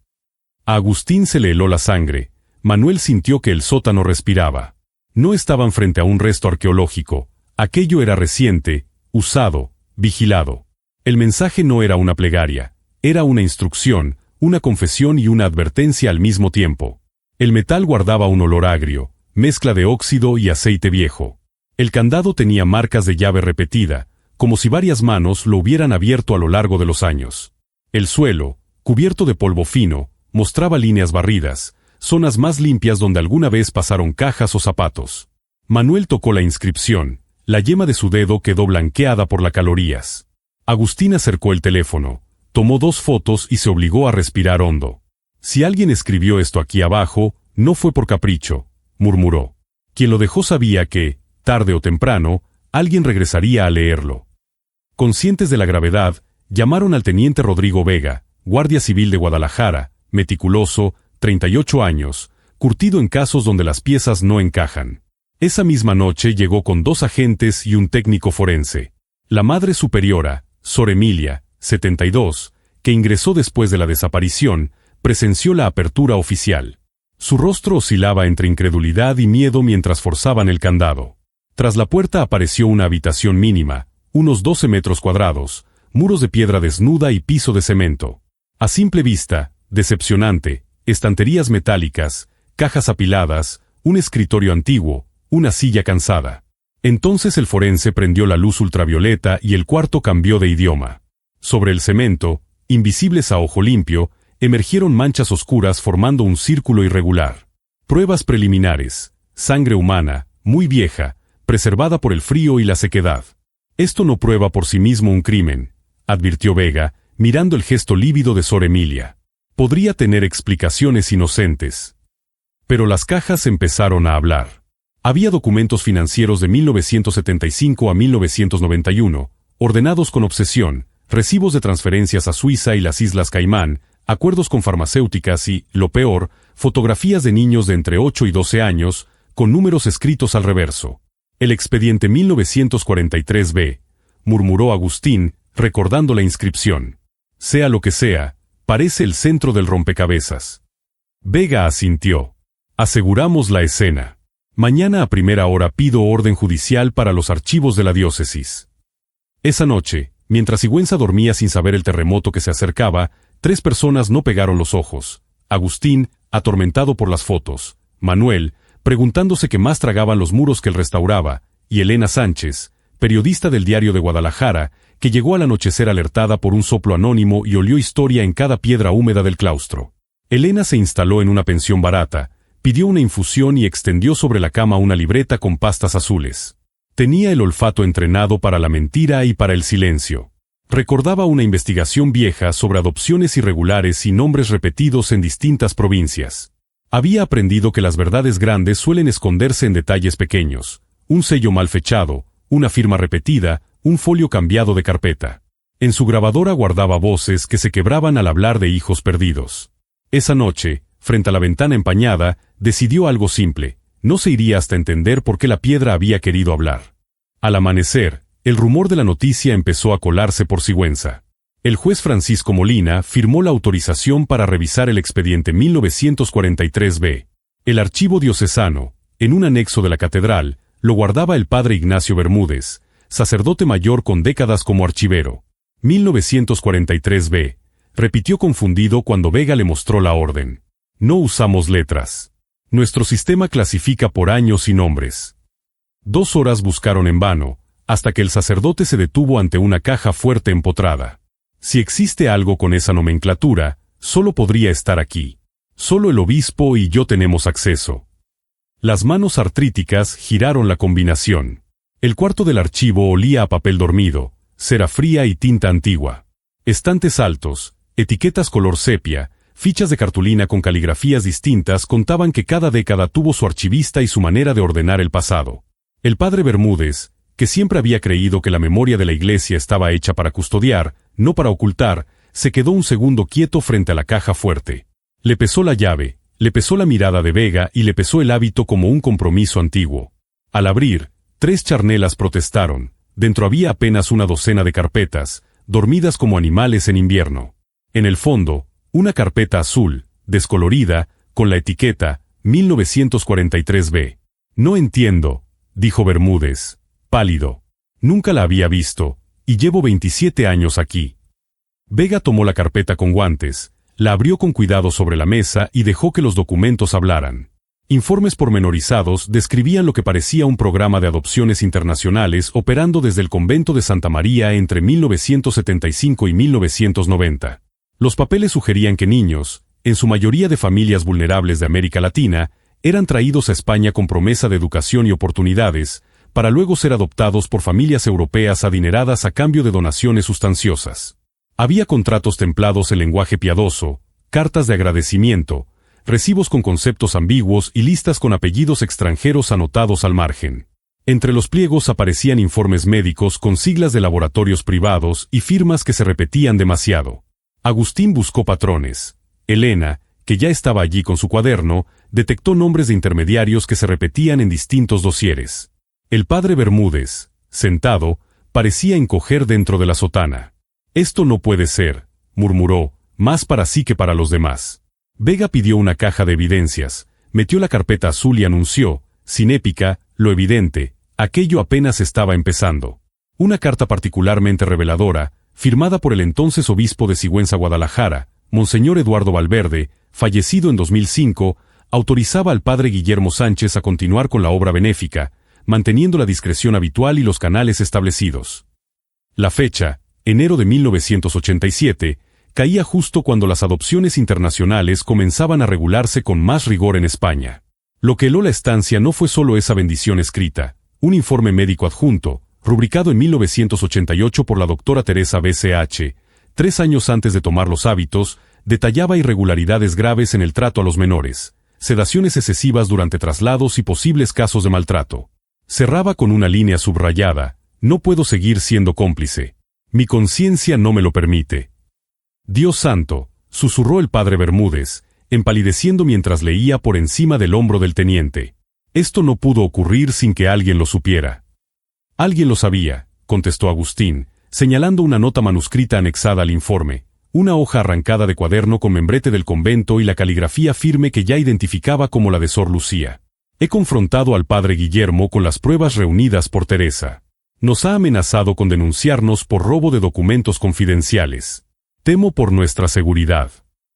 A Agustín se le heló la sangre. Manuel sintió que el sótano respiraba. No estaban frente a un resto arqueológico. Aquello era reciente, usado, vigilado. El mensaje no era una plegaria. Era una instrucción, una confesión y una advertencia al mismo tiempo. El metal guardaba un olor agrio, mezcla de óxido y aceite viejo. El candado tenía marcas de llave repetida, como si varias manos lo hubieran abierto a lo largo de los años. El suelo, cubierto de polvo fino, mostraba líneas barridas, zonas más limpias donde alguna vez pasaron cajas o zapatos. Manuel tocó la inscripción, la yema de su dedo quedó blanqueada por las calorías. Agustín acercó el teléfono, tomó 2 fotos y se obligó a respirar hondo. Si alguien escribió esto aquí abajo, no fue por capricho, murmuró. Quien lo dejó sabía que, tarde o temprano, alguien regresaría a leerlo. Conscientes de la gravedad, llamaron al teniente Rodrigo Vega, guardia civil de Guadalajara, meticuloso, 38 años, curtido en casos donde las piezas no encajan. Esa misma noche llegó con 2 agentes y un técnico forense. La madre superiora, Sor Emilia, 72, que ingresó después de la desaparición, presenció la apertura oficial. Su rostro oscilaba entre incredulidad y miedo mientras forzaban el candado. Tras la puerta apareció una habitación mínima, unos 12 metros cuadrados, muros de piedra desnuda y piso de cemento. A simple vista, decepcionante, estanterías metálicas, cajas apiladas, un escritorio antiguo, una silla cansada. Entonces el forense prendió la luz ultravioleta y el cuarto cambió de idioma. Sobre el cemento, invisibles a ojo limpio, emergieron manchas oscuras formando un círculo irregular. Pruebas preliminares, sangre humana, muy vieja, preservada por el frío y la sequedad. Esto no prueba por sí mismo un crimen, advirtió Vega, mirando el gesto lívido de Sor Emilia. Podría tener explicaciones inocentes. Pero las cajas empezaron a hablar. Había documentos financieros de 1975 a 1991, ordenados con obsesión, recibos de transferencias a Suiza y las Islas Caimán, acuerdos con farmacéuticas y, lo peor, fotografías de niños de entre 8 y 12 años, con números escritos al reverso. El expediente 1943-B, murmuró Agustín, recordando la inscripción. Sea lo que sea, parece el centro del rompecabezas. Vega asintió. Aseguramos la escena. Mañana a primera hora pido orden judicial para los archivos de la diócesis. Esa noche, mientras Sigüenza dormía sin saber el terremoto que se acercaba, 3 personas no pegaron los ojos. Agustín, atormentado por las fotos. Manuel, preguntándose qué más tragaban los muros que él restauraba. Y Elena Sánchez, periodista del Diario de Guadalajara, que llegó al anochecer alertada por un soplo anónimo y olió historia en cada piedra húmeda del claustro. Elena se instaló en una pensión barata, pidió una infusión y extendió sobre la cama una libreta con pastas azules. Tenía el olfato entrenado para la mentira y para el silencio. Recordaba una investigación vieja sobre adopciones irregulares y nombres repetidos en distintas provincias. Había aprendido que las verdades grandes suelen esconderse en detalles pequeños. Un sello mal fechado, una firma repetida, un folio cambiado de carpeta. En su grabadora guardaba voces que se quebraban al hablar de hijos perdidos. Esa noche, frente a la ventana empañada, decidió algo simple: no se iría hasta entender por qué la piedra había querido hablar. Al amanecer, el rumor de la noticia empezó a colarse por Sigüenza. El juez Francisco Molina firmó la autorización para revisar el expediente 1943-B. El archivo diocesano, en un anexo de la catedral, lo guardaba el padre Ignacio Bermúdez, sacerdote mayor con décadas como archivero. 1943-B, repitió confundido cuando Vega le mostró la orden. No usamos letras. Nuestro sistema clasifica por años y nombres. 2 horas buscaron en vano, hasta que el sacerdote se detuvo ante una caja fuerte empotrada. Si existe algo con esa nomenclatura, solo podría estar aquí. Solo el obispo y yo tenemos acceso. Las manos artríticas giraron la combinación. El cuarto del archivo olía a papel dormido, cera fría y tinta antigua. Estantes altos, etiquetas color sepia, fichas de cartulina con caligrafías distintas contaban que cada década tuvo su archivista y su manera de ordenar el pasado. El padre Bermúdez, que siempre había creído que la memoria de la iglesia estaba hecha para custodiar, no para ocultar, se quedó un segundo quieto frente a la caja fuerte. Le pesó la llave, le pesó la mirada de Vega y le pesó el hábito como un compromiso antiguo. Al abrir, 3 charnelas protestaron. Dentro había apenas una docena de carpetas, dormidas como animales en invierno. En el fondo, una carpeta azul, descolorida, con la etiqueta 1943-B. No entiendo, dijo Bermúdez, pálido. Nunca la había visto, y llevo 27 años aquí. Vega tomó la carpeta con guantes, la abrió con cuidado sobre la mesa y dejó que los documentos hablaran. Informes pormenorizados describían lo que parecía un programa de adopciones internacionales operando desde el convento de Santa María entre 1975 y 1990. Los papeles sugerían que niños, en su mayoría de familias vulnerables de América Latina, eran traídos a España con promesa de educación y oportunidades, para luego ser adoptados por familias europeas adineradas a cambio de donaciones sustanciosas. Había contratos templados en lenguaje piadoso, cartas de agradecimiento, recibos con conceptos ambiguos y listas con apellidos extranjeros anotados al margen. Entre los pliegos aparecían informes médicos con siglas de laboratorios privados y firmas que se repetían demasiado. Agustín buscó patrones. Elena, que ya estaba allí con su cuaderno, detectó nombres de intermediarios que se repetían en distintos dosieres. El padre Bermúdez, sentado, parecía encoger dentro de la sotana. «Esto no puede ser», murmuró, más para sí que para los demás. Vega pidió una caja de evidencias, metió la carpeta azul y anunció, sin épica, lo evidente: aquello apenas estaba empezando. Una carta particularmente reveladora, firmada por el entonces obispo de Sigüenza, Guadalajara, Monseñor Eduardo Valverde, fallecido en 2005, autorizaba al padre Guillermo Sánchez a continuar con la obra benéfica, manteniendo la discreción habitual y los canales establecidos. La fecha, enero de 1987, caía justo cuando las adopciones internacionales comenzaban a regularse con más rigor en España. Lo que heló la estancia no fue solo esa bendición escrita. Un informe médico adjunto, rubricado en 1988 por la doctora Teresa B.C.H., 3 años antes de tomar los hábitos, detallaba irregularidades graves en el trato a los menores, sedaciones excesivas durante traslados y posibles casos de maltrato. Cerraba con una línea subrayada: No puedo seguir siendo cómplice. Mi conciencia no me lo permite. Dios santo, susurró el padre Bermúdez, empalideciendo mientras leía por encima del hombro del teniente. Esto no pudo ocurrir sin que alguien lo supiera. Alguien lo sabía, contestó Agustín, señalando una nota manuscrita anexada al informe, una hoja arrancada de cuaderno con membrete del convento y la caligrafía firme que ya identificaba como la de Sor Lucía. He confrontado al padre Guillermo con las pruebas reunidas por Teresa. Nos ha amenazado con denunciarnos por robo de documentos confidenciales. Temo por nuestra seguridad.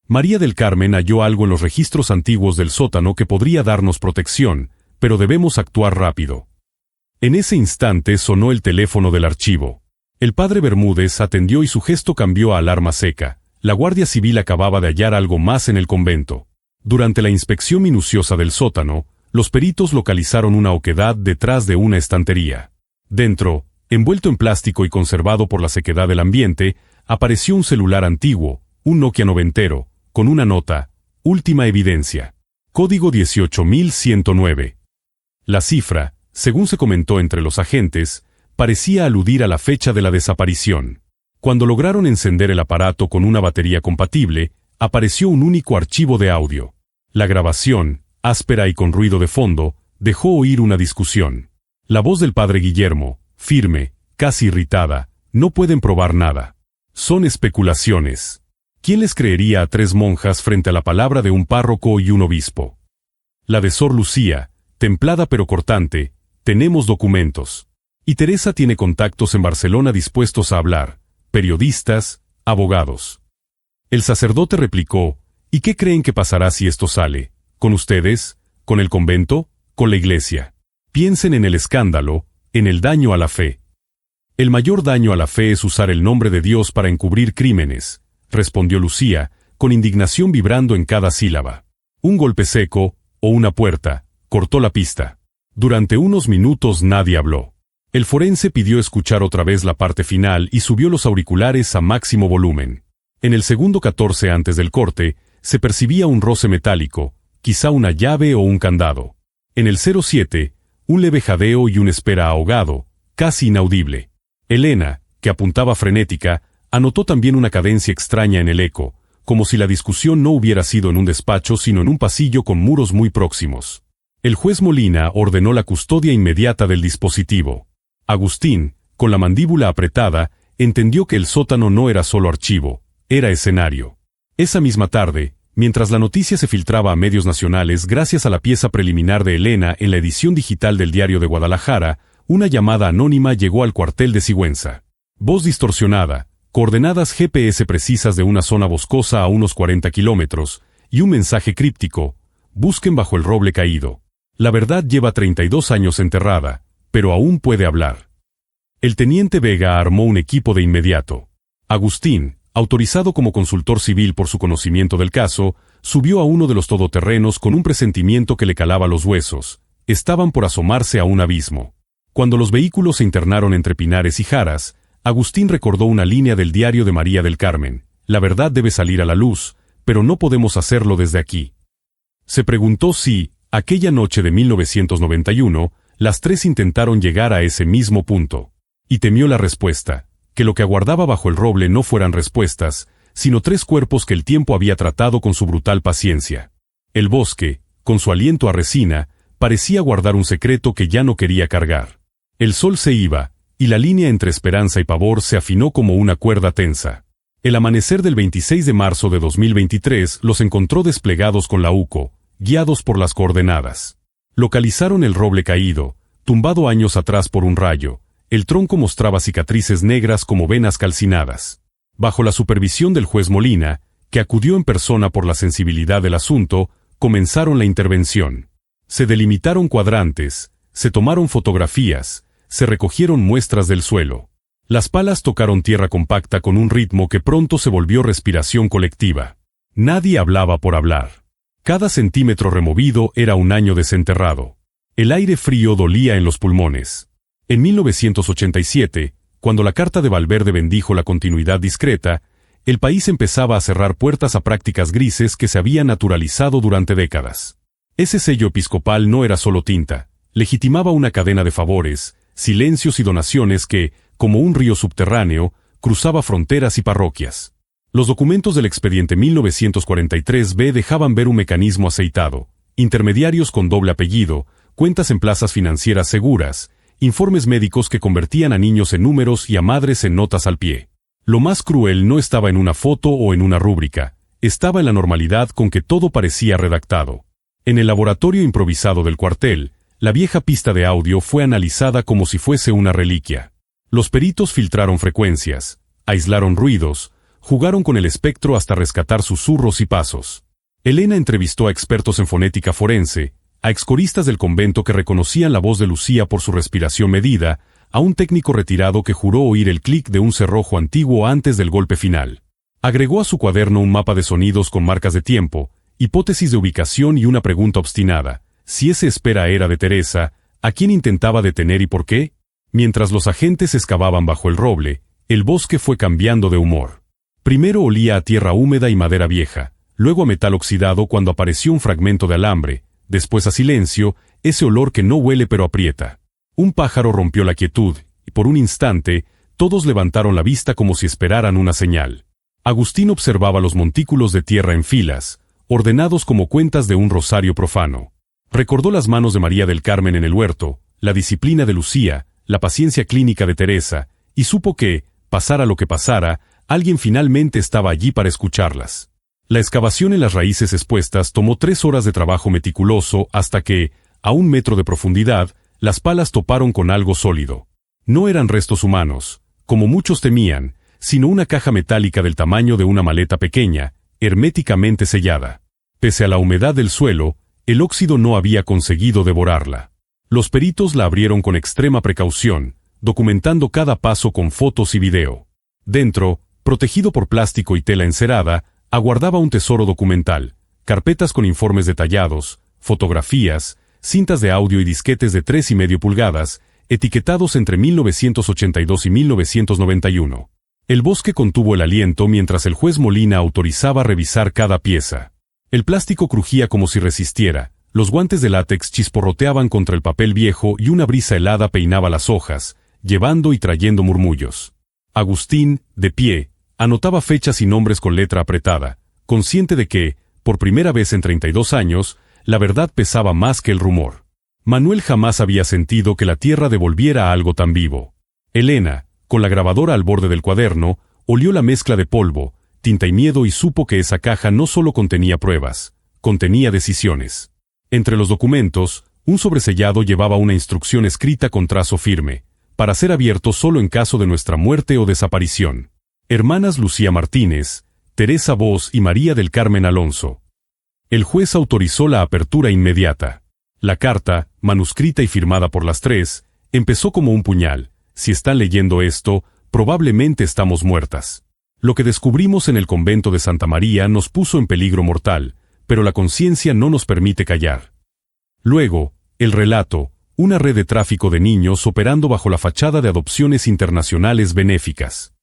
María del Carmen halló algo en los registros antiguos del sótano que podría darnos protección, pero debemos actuar rápido. En ese instante sonó el teléfono del archivo. El padre Bermúdez atendió y su gesto cambió a alarma seca. La Guardia Civil acababa de hallar algo más en el convento. Durante la inspección minuciosa del sótano, los peritos localizaron una oquedad detrás de una estantería. Dentro, envuelto en plástico y conservado por la sequedad del ambiente, apareció un celular antiguo, un Nokia noventero, con una nota, última evidencia. Código 18109. La cifra, según se comentó entre los agentes, parecía aludir a la fecha de la desaparición. Cuando lograron encender el aparato con una batería compatible, apareció un único archivo de audio. La grabación, áspera y con ruido de fondo, dejó oír una discusión. La voz del padre Guillermo, firme, casi irritada, no pueden probar nada. Son especulaciones. ¿Quién les creería a 3 monjas frente a la palabra de un párroco y un obispo? La de Sor Lucía, templada pero cortante, tenemos documentos. Y Teresa tiene contactos en Barcelona dispuestos a hablar, periodistas, abogados. El sacerdote replicó, ¿y qué creen que pasará si esto sale? ¿Con ustedes? ¿Con el convento? ¿Con la iglesia? Piensen en el escándalo, en el daño a la fe. El mayor daño a la fe es usar el nombre de Dios para encubrir crímenes, respondió Lucía, con indignación vibrando en cada sílaba. Un golpe seco, o una puerta, cortó la pista. Durante unos minutos nadie habló. El forense pidió escuchar otra vez la parte final y subió los auriculares a máximo volumen. En el segundo 14 antes del corte, se percibía un roce metálico, quizá una llave o un candado. En el 07, un leve jadeo y un espera ahogado, casi inaudible. Elena, que apuntaba frenética, anotó también una cadencia extraña en el eco, como si la discusión no hubiera sido en un despacho sino en un pasillo con muros muy próximos. El juez Molina ordenó la custodia inmediata del dispositivo. Agustín, con la mandíbula apretada, entendió que el sótano no era solo archivo, era escenario. Esa misma tarde, mientras la noticia se filtraba a medios nacionales gracias a la pieza preliminar de Elena en la edición digital del Diario de Guadalajara, una llamada anónima llegó al cuartel de Sigüenza. Voz distorsionada, coordenadas GPS precisas de una zona boscosa a unos 40 kilómetros, y un mensaje críptico: busquen bajo el roble caído. La verdad lleva 32 años enterrada, pero aún puede hablar. El teniente Vega armó un equipo de inmediato. Agustín, autorizado como consultor civil por su conocimiento del caso, subió a uno de los todoterrenos con un presentimiento que le calaba los huesos. Estaban por asomarse a un abismo. Cuando los vehículos se internaron entre pinares y jaras, Agustín recordó una línea del diario de María del Carmen: la verdad debe salir a la luz, pero no podemos hacerlo desde aquí. Se preguntó si, aquella noche de 1991, las 3 intentaron llegar a ese mismo punto. Y temió la respuesta, que lo que aguardaba bajo el roble no fueran respuestas, sino 3 cuerpos que el tiempo había tratado con su brutal paciencia. El bosque, con su aliento a resina, parecía guardar un secreto que ya no quería cargar. El sol se iba, y la línea entre esperanza y pavor se afinó como una cuerda tensa. El amanecer del 26 de marzo de 2023 los encontró desplegados con la UCO, guiados por las coordenadas. Localizaron el roble caído, tumbado años atrás por un rayo. El tronco mostraba cicatrices negras como venas calcinadas. Bajo la supervisión del juez Molina, que acudió en persona por la sensibilidad del asunto, comenzaron la intervención. Se delimitaron cuadrantes, se tomaron fotografías, se recogieron muestras del suelo. Las palas tocaron tierra compacta con un ritmo que pronto se volvió respiración colectiva. Nadie hablaba por hablar. Cada centímetro removido era un año desenterrado. El aire frío dolía en los pulmones. En 1987, cuando la Carta de Valverde bendijo la continuidad discreta, el país empezaba a cerrar puertas a prácticas grises que se habían naturalizado durante décadas. Ese sello episcopal no era solo tinta, legitimaba una cadena de favores, silencios y donaciones que, como un río subterráneo, cruzaba fronteras y parroquias. Los documentos del expediente 1943-B dejaban ver un mecanismo aceitado, intermediarios con doble apellido, cuentas en plazas financieras seguras, informes médicos que convertían a niños en números y a madres en notas al pie. Lo más cruel no estaba en una foto o en una rúbrica, estaba en la normalidad con que todo parecía redactado. En el laboratorio improvisado del cuartel, la vieja pista de audio fue analizada como si fuese una reliquia. Los peritos filtraron frecuencias, aislaron ruidos, jugaron con el espectro hasta rescatar susurros y pasos. Elena entrevistó a expertos en fonética forense, a excoristas del convento que reconocían la voz de Lucía por su respiración medida, a un técnico retirado que juró oír el clic de un cerrojo antiguo antes del golpe final. Agregó a su cuaderno un mapa de sonidos con marcas de tiempo, hipótesis de ubicación y una pregunta obstinada: si ese espera era de Teresa, ¿a quién intentaba detener y por qué? Mientras los agentes excavaban bajo el roble, el bosque fue cambiando de humor. Primero olía a tierra húmeda y madera vieja, luego a metal oxidado cuando apareció un fragmento de alambre, después a silencio, ese olor que no huele pero aprieta. Un pájaro rompió la quietud, y por un instante, todos levantaron la vista como si esperaran una señal. Agustín observaba los montículos de tierra en filas, ordenados como cuentas de un rosario profano. Recordó las manos de María del Carmen en el huerto, la disciplina de Lucía, la paciencia clínica de Teresa, y supo que, pasara lo que pasara, alguien finalmente estaba allí para escucharlas. La excavación en las raíces expuestas tomó 3 horas de trabajo meticuloso hasta que, a 1 metro de profundidad, las palas toparon con algo sólido. No eran restos humanos, como muchos temían, sino una caja metálica del tamaño de una maleta pequeña, herméticamente sellada. Pese a la humedad del suelo, el óxido no había conseguido devorarla. Los peritos la abrieron con extrema precaución, documentando cada paso con fotos y video. Dentro, protegido por plástico y tela encerada, aguardaba un tesoro documental, carpetas con informes detallados, fotografías, cintas de audio y disquetes de 3,5 pulgadas, etiquetados entre 1982 y 1991. El bosque contuvo el aliento mientras el juez Molina autorizaba revisar cada pieza. El plástico crujía como si resistiera, los guantes de látex chisporroteaban contra el papel viejo y una brisa helada peinaba las hojas, llevando y trayendo murmullos. Agustín, de pie, anotaba fechas y nombres con letra apretada, consciente de que, por primera vez en 32 años, la verdad pesaba más que el rumor. Manuel jamás había sentido que la tierra devolviera algo tan vivo. Elena, con la grabadora al borde del cuaderno, olió la mezcla de polvo, tinta y miedo y supo que esa caja no solo contenía pruebas, contenía decisiones. Entre los documentos, un sobresellado llevaba una instrucción escrita con trazo firme, para ser abierto solo en caso de nuestra muerte o desaparición. Hermanas Lucía Martínez, Teresa Voz y María del Carmen Alonso. El juez autorizó la apertura inmediata. La carta, manuscrita y firmada por las 3, empezó como un puñal: si están leyendo esto, probablemente estamos muertas. Lo que descubrimos en el convento de Santa María nos puso en peligro mortal, pero la conciencia no nos permite callar. Luego, el relato: una red de tráfico de niños operando bajo la fachada de adopciones internacionales benéficas.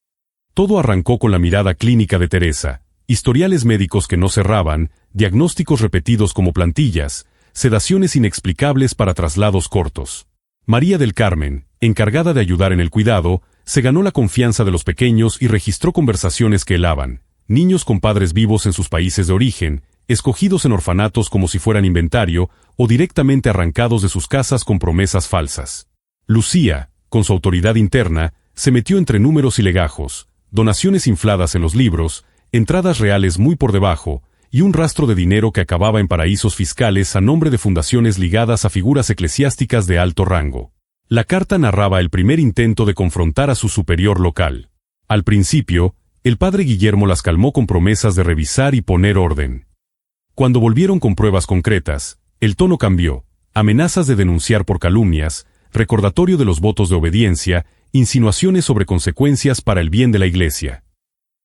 Todo arrancó con la mirada clínica de Teresa, historiales médicos que no cerraban, diagnósticos repetidos como plantillas, sedaciones inexplicables para traslados cortos. María del Carmen, encargada de ayudar en el cuidado, se ganó la confianza de los pequeños y registró conversaciones que helaban: niños con padres vivos en sus países de origen, escogidos en orfanatos como si fueran inventario, o directamente arrancados de sus casas con promesas falsas. Lucía, con su autoridad interna, se metió entre números y legajos, donaciones infladas en los libros, entradas reales muy por debajo, y un rastro de dinero que acababa en paraísos fiscales a nombre de fundaciones ligadas a figuras eclesiásticas de alto rango. La carta narraba el primer intento de confrontar a su superior local. Al principio, el padre Guillermo las calmó con promesas de revisar y poner orden. Cuando volvieron con pruebas concretas, el tono cambió: amenazas de denunciar por calumnias, recordatorio de los votos de obediencia, insinuaciones sobre consecuencias para el bien de la Iglesia.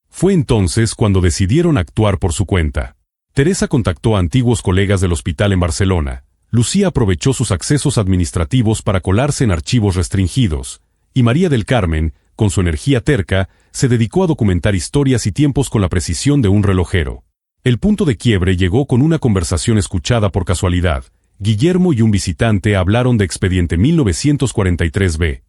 Fue entonces cuando decidieron actuar por su cuenta. Teresa contactó a antiguos colegas del hospital en Barcelona. Lucía aprovechó sus accesos administrativos para colarse en archivos restringidos, y María del Carmen, con su energía terca, se dedicó a documentar historias y tiempos con la precisión de un relojero. El punto de quiebre llegó con una conversación escuchada por casualidad, Guillermo y un visitante hablaron de expediente 1943B.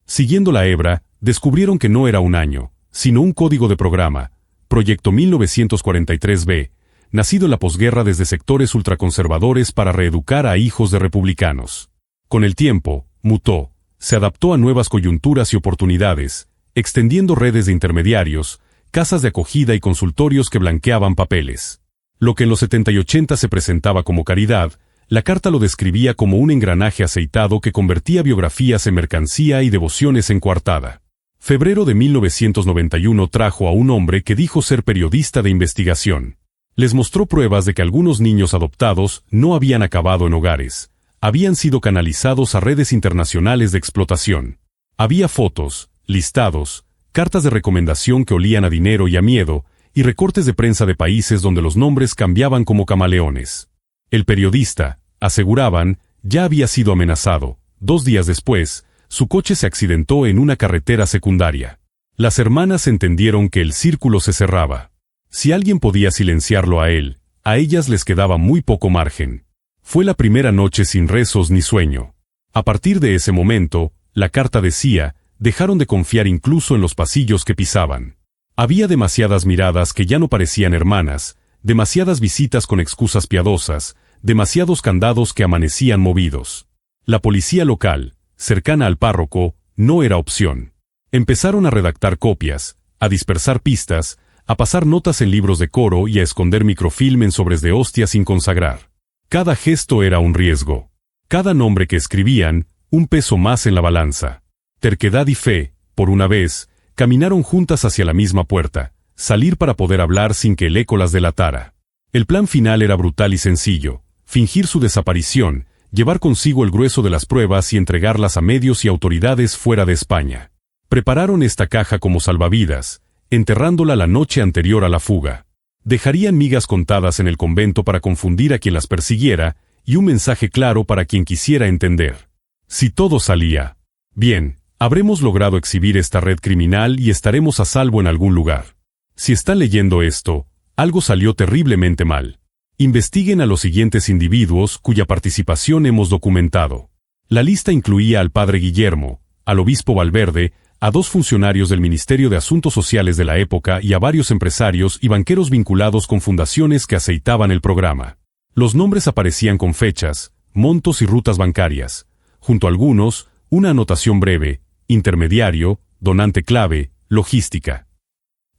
Siguiendo la hebra, descubrieron que no era un año, sino un código de programa, Proyecto 1943B, nacido en la posguerra desde sectores ultraconservadores para reeducar a hijos de republicanos. Con el tiempo, mutó, se adaptó a nuevas coyunturas y oportunidades, extendiendo redes de intermediarios, casas de acogida y consultorios que blanqueaban papeles. Lo que en los 70 y 80 se presentaba como caridad, la carta lo describía como un engranaje aceitado que convertía biografías en mercancía y devociones en coartada. Febrero de 1991 trajo a un hombre que dijo ser periodista de investigación. Les mostró pruebas de que algunos niños adoptados no habían acabado en hogares, habían sido canalizados a redes internacionales de explotación. Había fotos, listados, cartas de recomendación que olían a dinero y a miedo, y recortes de prensa de países donde los nombres cambiaban como camaleones. El periodista, aseguraban, ya había sido amenazado. 2 días después, su coche se accidentó en una carretera secundaria. Las hermanas entendieron que el círculo se cerraba. Si alguien podía silenciarlo a él, a ellas les quedaba muy poco margen. Fue la primera noche sin rezos ni sueño. A partir de ese momento, la carta decía, dejaron de confiar incluso en los pasillos que pisaban. Había demasiadas miradas que ya no parecían hermanas, demasiadas visitas con excusas piadosas, demasiados candados que amanecían movidos. La policía local, cercana al párroco, no era opción. Empezaron a redactar copias, a dispersar pistas, a pasar notas en libros de coro y a esconder microfilm en sobres de hostia sin consagrar. Cada gesto era un riesgo. Cada nombre que escribían, un peso más en la balanza. Terquedad y fe, por una vez, caminaron juntas hacia la misma puerta, salir para poder hablar sin que el eco las delatara. El plan final era brutal y sencillo, fingir su desaparición, llevar consigo el grueso de las pruebas y entregarlas a medios y autoridades fuera de España. Prepararon esta caja como salvavidas, enterrándola la noche anterior a la fuga. Dejarían migas contadas en el convento para confundir a quien las persiguiera, y un mensaje claro para quien quisiera entender. Si todo salía bien, habremos logrado exhibir esta red criminal y estaremos a salvo en algún lugar. Si están leyendo esto, algo salió terriblemente mal. Investiguen a los siguientes individuos cuya participación hemos documentado. La lista incluía al padre Guillermo, al obispo Valverde, a 2 funcionarios del Ministerio de Asuntos Sociales de la época y a varios empresarios y banqueros vinculados con fundaciones que aceitaban el programa. Los nombres aparecían con fechas, montos y rutas bancarias. Junto a algunos, una anotación breve, intermediario, donante clave, logística.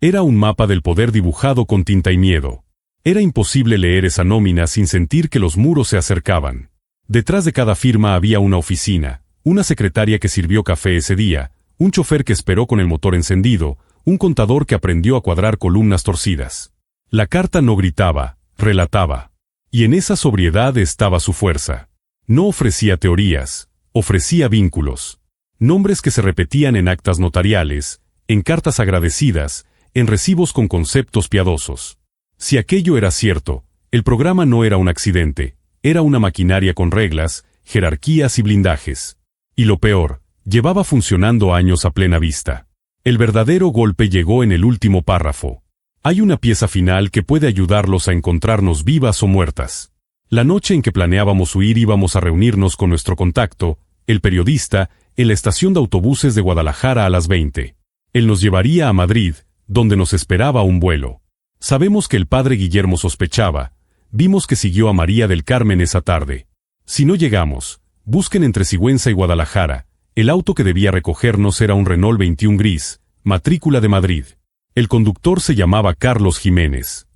Era un mapa del poder dibujado con tinta y miedo. Era imposible leer esa nómina sin sentir que los muros se acercaban. Detrás de cada firma había una oficina, una secretaria que sirvió café ese día, un chofer que esperó con el motor encendido, un contador que aprendió a cuadrar columnas torcidas. La carta no gritaba, relataba. Y en esa sobriedad estaba su fuerza. No ofrecía teorías, ofrecía vínculos. Nombres que se repetían en actas notariales, en cartas agradecidas, en recibos con conceptos piadosos. Si aquello era cierto, el programa no era un accidente, era una maquinaria con reglas, jerarquías y blindajes. Y lo peor, llevaba funcionando años a plena vista. El verdadero golpe llegó en el último párrafo. Hay una pieza final que puede ayudarlos a encontrarnos vivas o muertas. La noche en que planeábamos huir íbamos a reunirnos con nuestro contacto, el periodista, en la estación de autobuses de Guadalajara a las 20. Él nos llevaría a Madrid, donde nos esperaba un vuelo. Sabemos que el padre Guillermo sospechaba. Vimos que siguió a María del Carmen esa tarde. Si no llegamos, busquen entre Sigüenza y Guadalajara. El auto que debía recogernos era un Renault 21 gris, matrícula de Madrid. El conductor se llamaba Carlos Jiménez.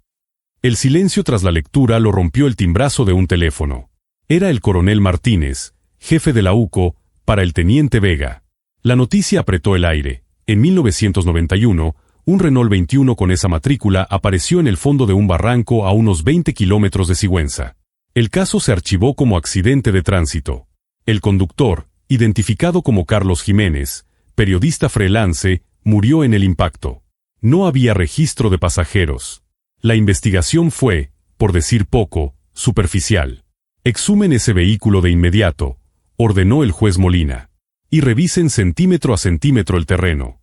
El silencio tras la lectura lo rompió el timbrazo de un teléfono. Era el coronel Martínez, jefe de la UCO, para el teniente Vega. La noticia apretó el aire. En 1991, un Renault 21 con esa matrícula apareció en el fondo de un barranco a unos 20 kilómetros de Sigüenza. El caso se archivó como accidente de tránsito. El conductor, identificado como Carlos Jiménez, periodista freelance, murió en el impacto. No había registro de pasajeros. La investigación fue, por decir poco, superficial. Exhumen ese vehículo de inmediato, ordenó el juez Molina. Y revisen centímetro a centímetro el terreno.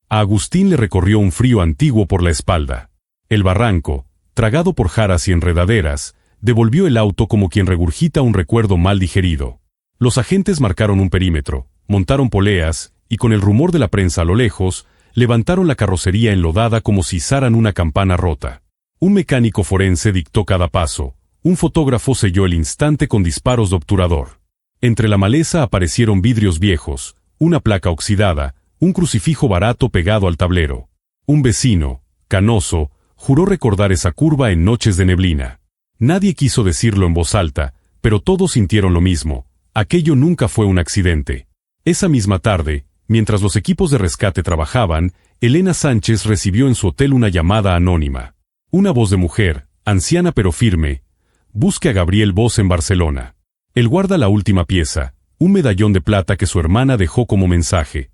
A Agustín le recorrió un frío antiguo por la espalda. El barranco, tragado por jaras y enredaderas, devolvió el auto como quien regurgita un recuerdo mal digerido. Los agentes marcaron un perímetro, montaron poleas, y con el rumor de la prensa a lo lejos, levantaron la carrocería enlodada como si izaran una campana rota. Un mecánico forense dictó cada paso, un fotógrafo selló el instante con disparos de obturador. Entre la maleza aparecieron vidrios viejos, una placa oxidada, un crucifijo barato pegado al tablero. Un vecino, canoso, juró recordar esa curva en noches de neblina. Nadie quiso decirlo en voz alta, pero todos sintieron lo mismo. Aquello nunca fue un accidente. Esa misma tarde, mientras los equipos de rescate trabajaban, Elena Sánchez recibió en su hotel una llamada anónima. Una voz de mujer, anciana pero firme: busque a Gabriel Bos en Barcelona. Él guarda la última pieza, un medallón de plata que su hermana dejó como mensaje.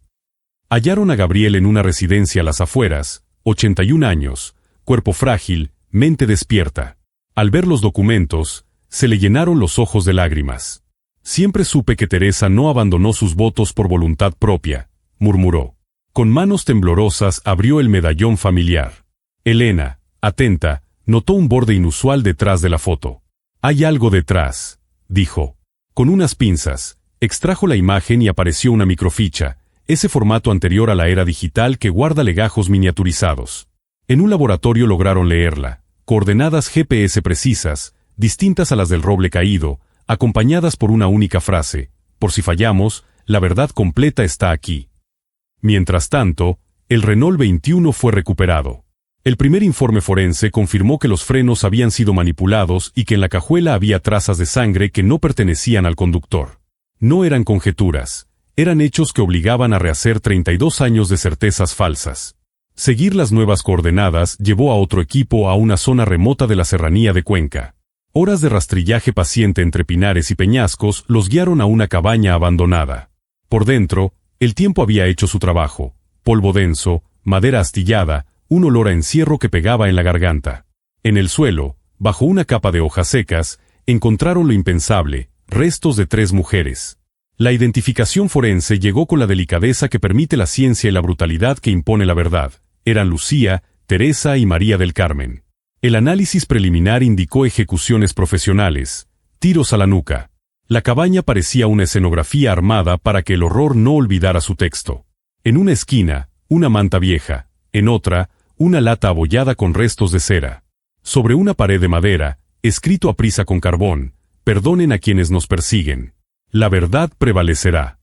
Hallaron a Gabriel en una residencia a las afueras, 81 años, cuerpo frágil, mente despierta. Al ver los documentos, se le llenaron los ojos de lágrimas. Siempre supe que Teresa no abandonó sus votos por voluntad propia, murmuró. Con manos temblorosas abrió el medallón familiar. Elena, atenta, notó un borde inusual detrás de la foto. Hay algo detrás, dijo. Con unas pinzas, extrajo la imagen y apareció una microficha, ese formato anterior a la era digital que guarda legajos miniaturizados. En un laboratorio lograron leerla, coordenadas GPS precisas, distintas a las del roble caído, acompañadas por una única frase: por si fallamos, la verdad completa está aquí. Mientras tanto, el Renault 21 fue recuperado. El primer informe forense confirmó que los frenos habían sido manipulados y que en la cajuela había trazas de sangre que no pertenecían al conductor. No eran conjeturas, eran hechos que obligaban a rehacer 32 años de certezas falsas. Seguir las nuevas coordenadas llevó a otro equipo a una zona remota de la serranía de Cuenca. Horas de rastrillaje paciente entre pinares y peñascos los guiaron a una cabaña abandonada. Por dentro, el tiempo había hecho su trabajo: polvo denso, madera astillada, un olor a encierro que pegaba en la garganta. En el suelo, bajo una capa de hojas secas, encontraron lo impensable: restos de 3 mujeres. La identificación forense llegó con la delicadeza que permite la ciencia y la brutalidad que impone la verdad. Eran Lucía, Teresa y María del Carmen. El análisis preliminar indicó ejecuciones profesionales, tiros a la nuca. La cabaña parecía una escenografía armada para que el horror no olvidara su texto. En una esquina, una manta vieja; en otra, una lata abollada con restos de cera. Sobre una pared de madera, escrito a prisa con carbón: perdonen a quienes nos persiguen. La verdad prevalecerá.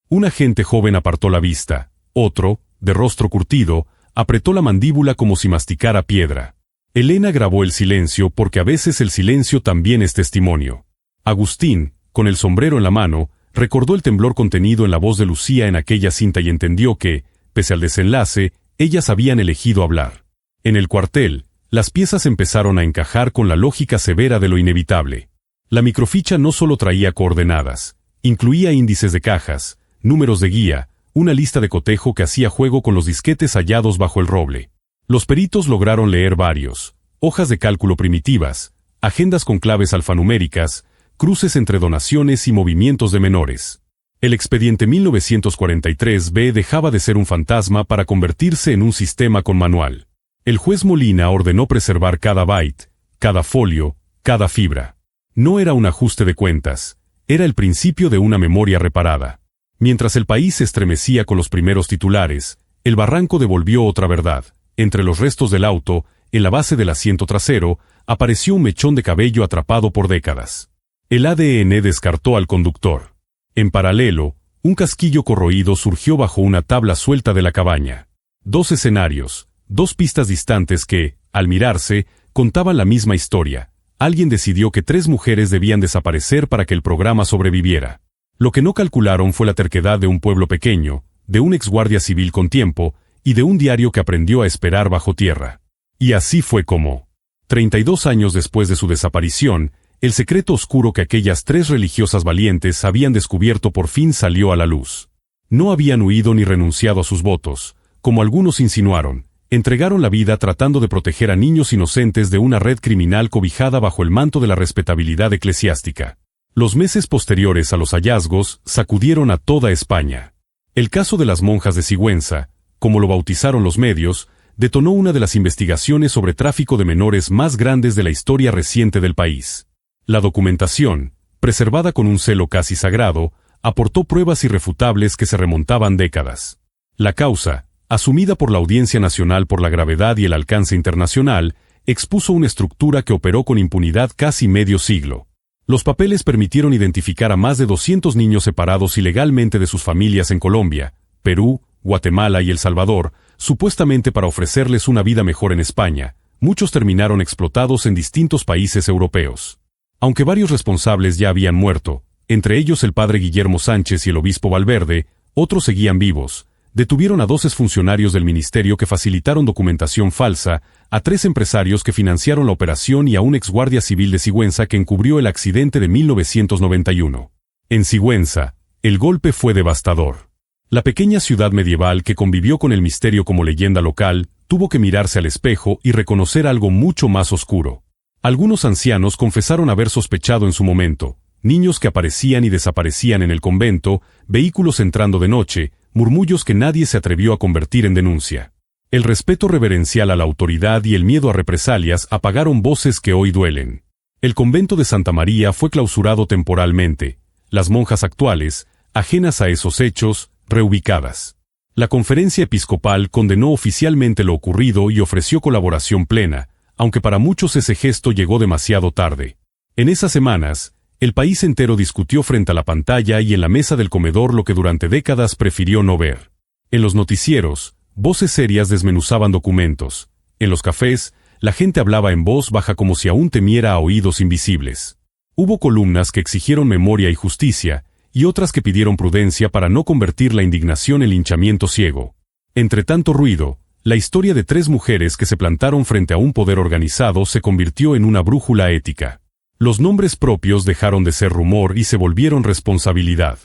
Un agente joven apartó la vista; otro, de rostro curtido, apretó la mandíbula como si masticara piedra. Elena grabó el silencio porque a veces el silencio también es testimonio. Agustín, con el sombrero en la mano, recordó el temblor contenido en la voz de Lucía en aquella cinta y entendió que, pese al desenlace, ellas habían elegido hablar. En el cuartel, las piezas empezaron a encajar con la lógica severa de lo inevitable. La microficha no solo traía coordenadas, incluía índices de cajas, números de guía, una lista de cotejo que hacía juego con los disquetes hallados bajo el roble. Los peritos lograron leer varios: hojas de cálculo primitivas, agendas con claves alfanuméricas, cruces entre donaciones y movimientos de menores. El expediente 1943B dejaba de ser un fantasma para convertirse en un sistema con manual. El juez Molina ordenó preservar cada byte, cada folio, cada fibra. No era un ajuste de cuentas, era el principio de una memoria reparada. Mientras el país se estremecía con los primeros titulares, el barranco devolvió otra verdad. Entre los restos del auto, en la base del asiento trasero, apareció un mechón de cabello atrapado por décadas. El ADN descartó al conductor. En paralelo, un casquillo corroído surgió bajo una tabla suelta de la cabaña. 2 escenarios, 2 pistas distantes que, al mirarse, contaban la misma historia. Alguien decidió que 3 mujeres debían desaparecer para que el programa sobreviviera. Lo que no calcularon fue la terquedad de un pueblo pequeño, de un exguardia civil con tiempo, y de un diario que aprendió a esperar bajo tierra. Y así fue como, 32 años después de su desaparición, el secreto oscuro que aquellas 3 religiosas valientes habían descubierto por fin salió a la luz. No habían huido ni renunciado a sus votos, como algunos insinuaron. Entregaron la vida tratando de proteger a niños inocentes de una red criminal cobijada bajo el manto de la respetabilidad eclesiástica. Los meses posteriores a los hallazgos sacudieron a toda España. El caso de las monjas de Sigüenza, como lo bautizaron los medios, detonó una de las investigaciones sobre tráfico de menores más grandes de la historia reciente del país. La documentación, preservada con un celo casi sagrado, aportó pruebas irrefutables que se remontaban décadas. La causa, asumida por la Audiencia Nacional por la gravedad y el alcance internacional, expuso una estructura que operó con impunidad casi medio siglo. Los papeles permitieron identificar a más de 200 niños separados ilegalmente de sus familias en Colombia, Perú, Guatemala y El Salvador, supuestamente para ofrecerles una vida mejor en España. Muchos terminaron explotados en distintos países europeos. Aunque varios responsables ya habían muerto, entre ellos el padre Guillermo Sánchez y el obispo Valverde, otros seguían vivos. Detuvieron a 12 funcionarios del ministerio que facilitaron documentación falsa, a 3 empresarios que financiaron la operación y a un exguardia civil de Sigüenza que encubrió el accidente de 1991. En Sigüenza, el golpe fue devastador. La pequeña ciudad medieval que convivió con el misterio como leyenda local, tuvo que mirarse al espejo y reconocer algo mucho más oscuro. Algunos ancianos confesaron haber sospechado en su momento, niños que aparecían y desaparecían en el convento, vehículos entrando de noche, murmullos que nadie se atrevió a convertir en denuncia. El respeto reverencial a la autoridad y el miedo a represalias apagaron voces que hoy duelen. El convento de Santa María fue clausurado temporalmente, las monjas actuales, ajenas a esos hechos, reubicadas. La conferencia episcopal condenó oficialmente lo ocurrido y ofreció colaboración plena, aunque para muchos ese gesto llegó demasiado tarde. En esas semanas, el país entero discutió frente a la pantalla y en la mesa del comedor lo que durante décadas prefirió no ver. En los noticieros, voces serias desmenuzaban documentos. En los cafés, la gente hablaba en voz baja como si aún temiera a oídos invisibles. Hubo columnas que exigieron memoria y justicia, y otras que pidieron prudencia para no convertir la indignación en linchamiento ciego. Entre tanto ruido, la historia de 3 mujeres que se plantaron frente a un poder organizado se convirtió en una brújula ética. Los nombres propios dejaron de ser rumor y se volvieron responsabilidad.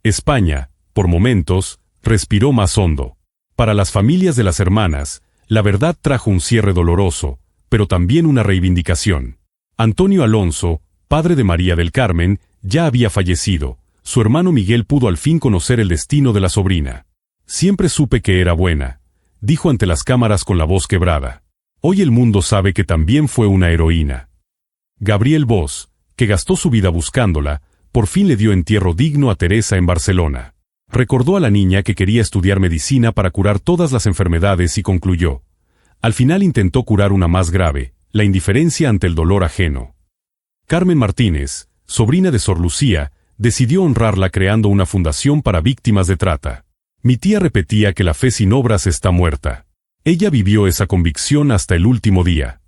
España, por momentos, respiró más hondo. Para las familias de las hermanas, la verdad trajo un cierre doloroso, pero también una reivindicación. Antonio Alonso, padre de María del Carmen, ya había fallecido. Su hermano Miguel pudo al fin conocer el destino de la sobrina. Siempre supe que era buena, dijo ante las cámaras con la voz quebrada. Hoy el mundo sabe que también fue una heroína. Gabriel Bos, que gastó su vida buscándola, por fin le dio entierro digno a Teresa en Barcelona. Recordó a la niña que quería estudiar medicina para curar todas las enfermedades y concluyó. Al final intentó curar una más grave, la indiferencia ante el dolor ajeno. Carmen Martínez, sobrina de Sor Lucía, decidió honrarla creando una fundación para víctimas de trata. Mi tía repetía que la fe sin obras está muerta. Ella vivió esa convicción hasta el último día.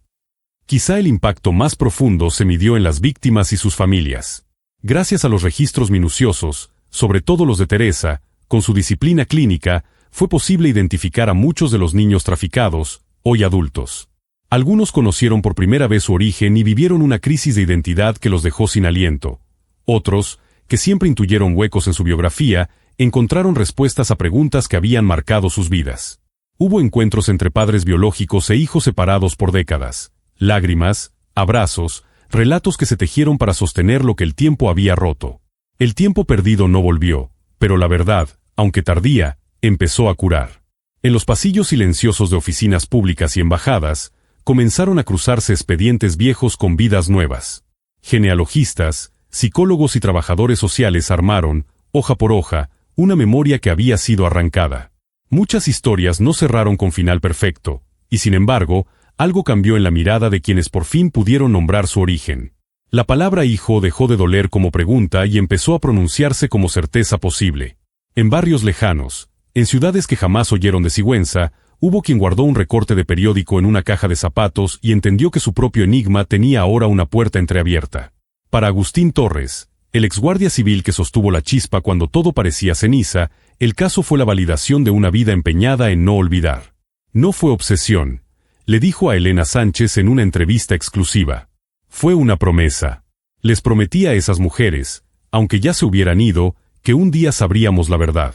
Quizá el impacto más profundo se midió en las víctimas y sus familias. Gracias a los registros minuciosos, sobre todo los de Teresa, con su disciplina clínica, fue posible identificar a muchos de los niños traficados, hoy adultos. Algunos conocieron por primera vez su origen y vivieron una crisis de identidad que los dejó sin aliento. Otros, que siempre intuyeron huecos en su biografía, encontraron respuestas a preguntas que habían marcado sus vidas. Hubo encuentros entre padres biológicos e hijos separados por décadas, lágrimas, abrazos, relatos que se tejieron para sostener lo que el tiempo había roto. El tiempo perdido no volvió, pero la verdad, aunque tardía, empezó a curar. En los pasillos silenciosos de oficinas públicas y embajadas, comenzaron a cruzarse expedientes viejos con vidas nuevas. Genealogistas, psicólogos y trabajadores sociales armaron, hoja por hoja, una memoria que había sido arrancada. Muchas historias no cerraron con final perfecto, y sin embargo, algo cambió en la mirada de quienes por fin pudieron nombrar su origen. La palabra hijo dejó de doler como pregunta y empezó a pronunciarse como certeza posible. En barrios lejanos, en ciudades que jamás oyeron de Sigüenza, hubo quien guardó un recorte de periódico en una caja de zapatos y entendió que su propio enigma tenía ahora una puerta entreabierta. Para Agustín Torres, el exguardia civil que sostuvo la chispa cuando todo parecía ceniza, el caso fue la validación de una vida empeñada en no olvidar. No fue obsesión, le dijo a Elena Sánchez en una entrevista exclusiva. Fue una promesa. Les prometí a esas mujeres, aunque ya se hubieran ido, que un día sabríamos la verdad.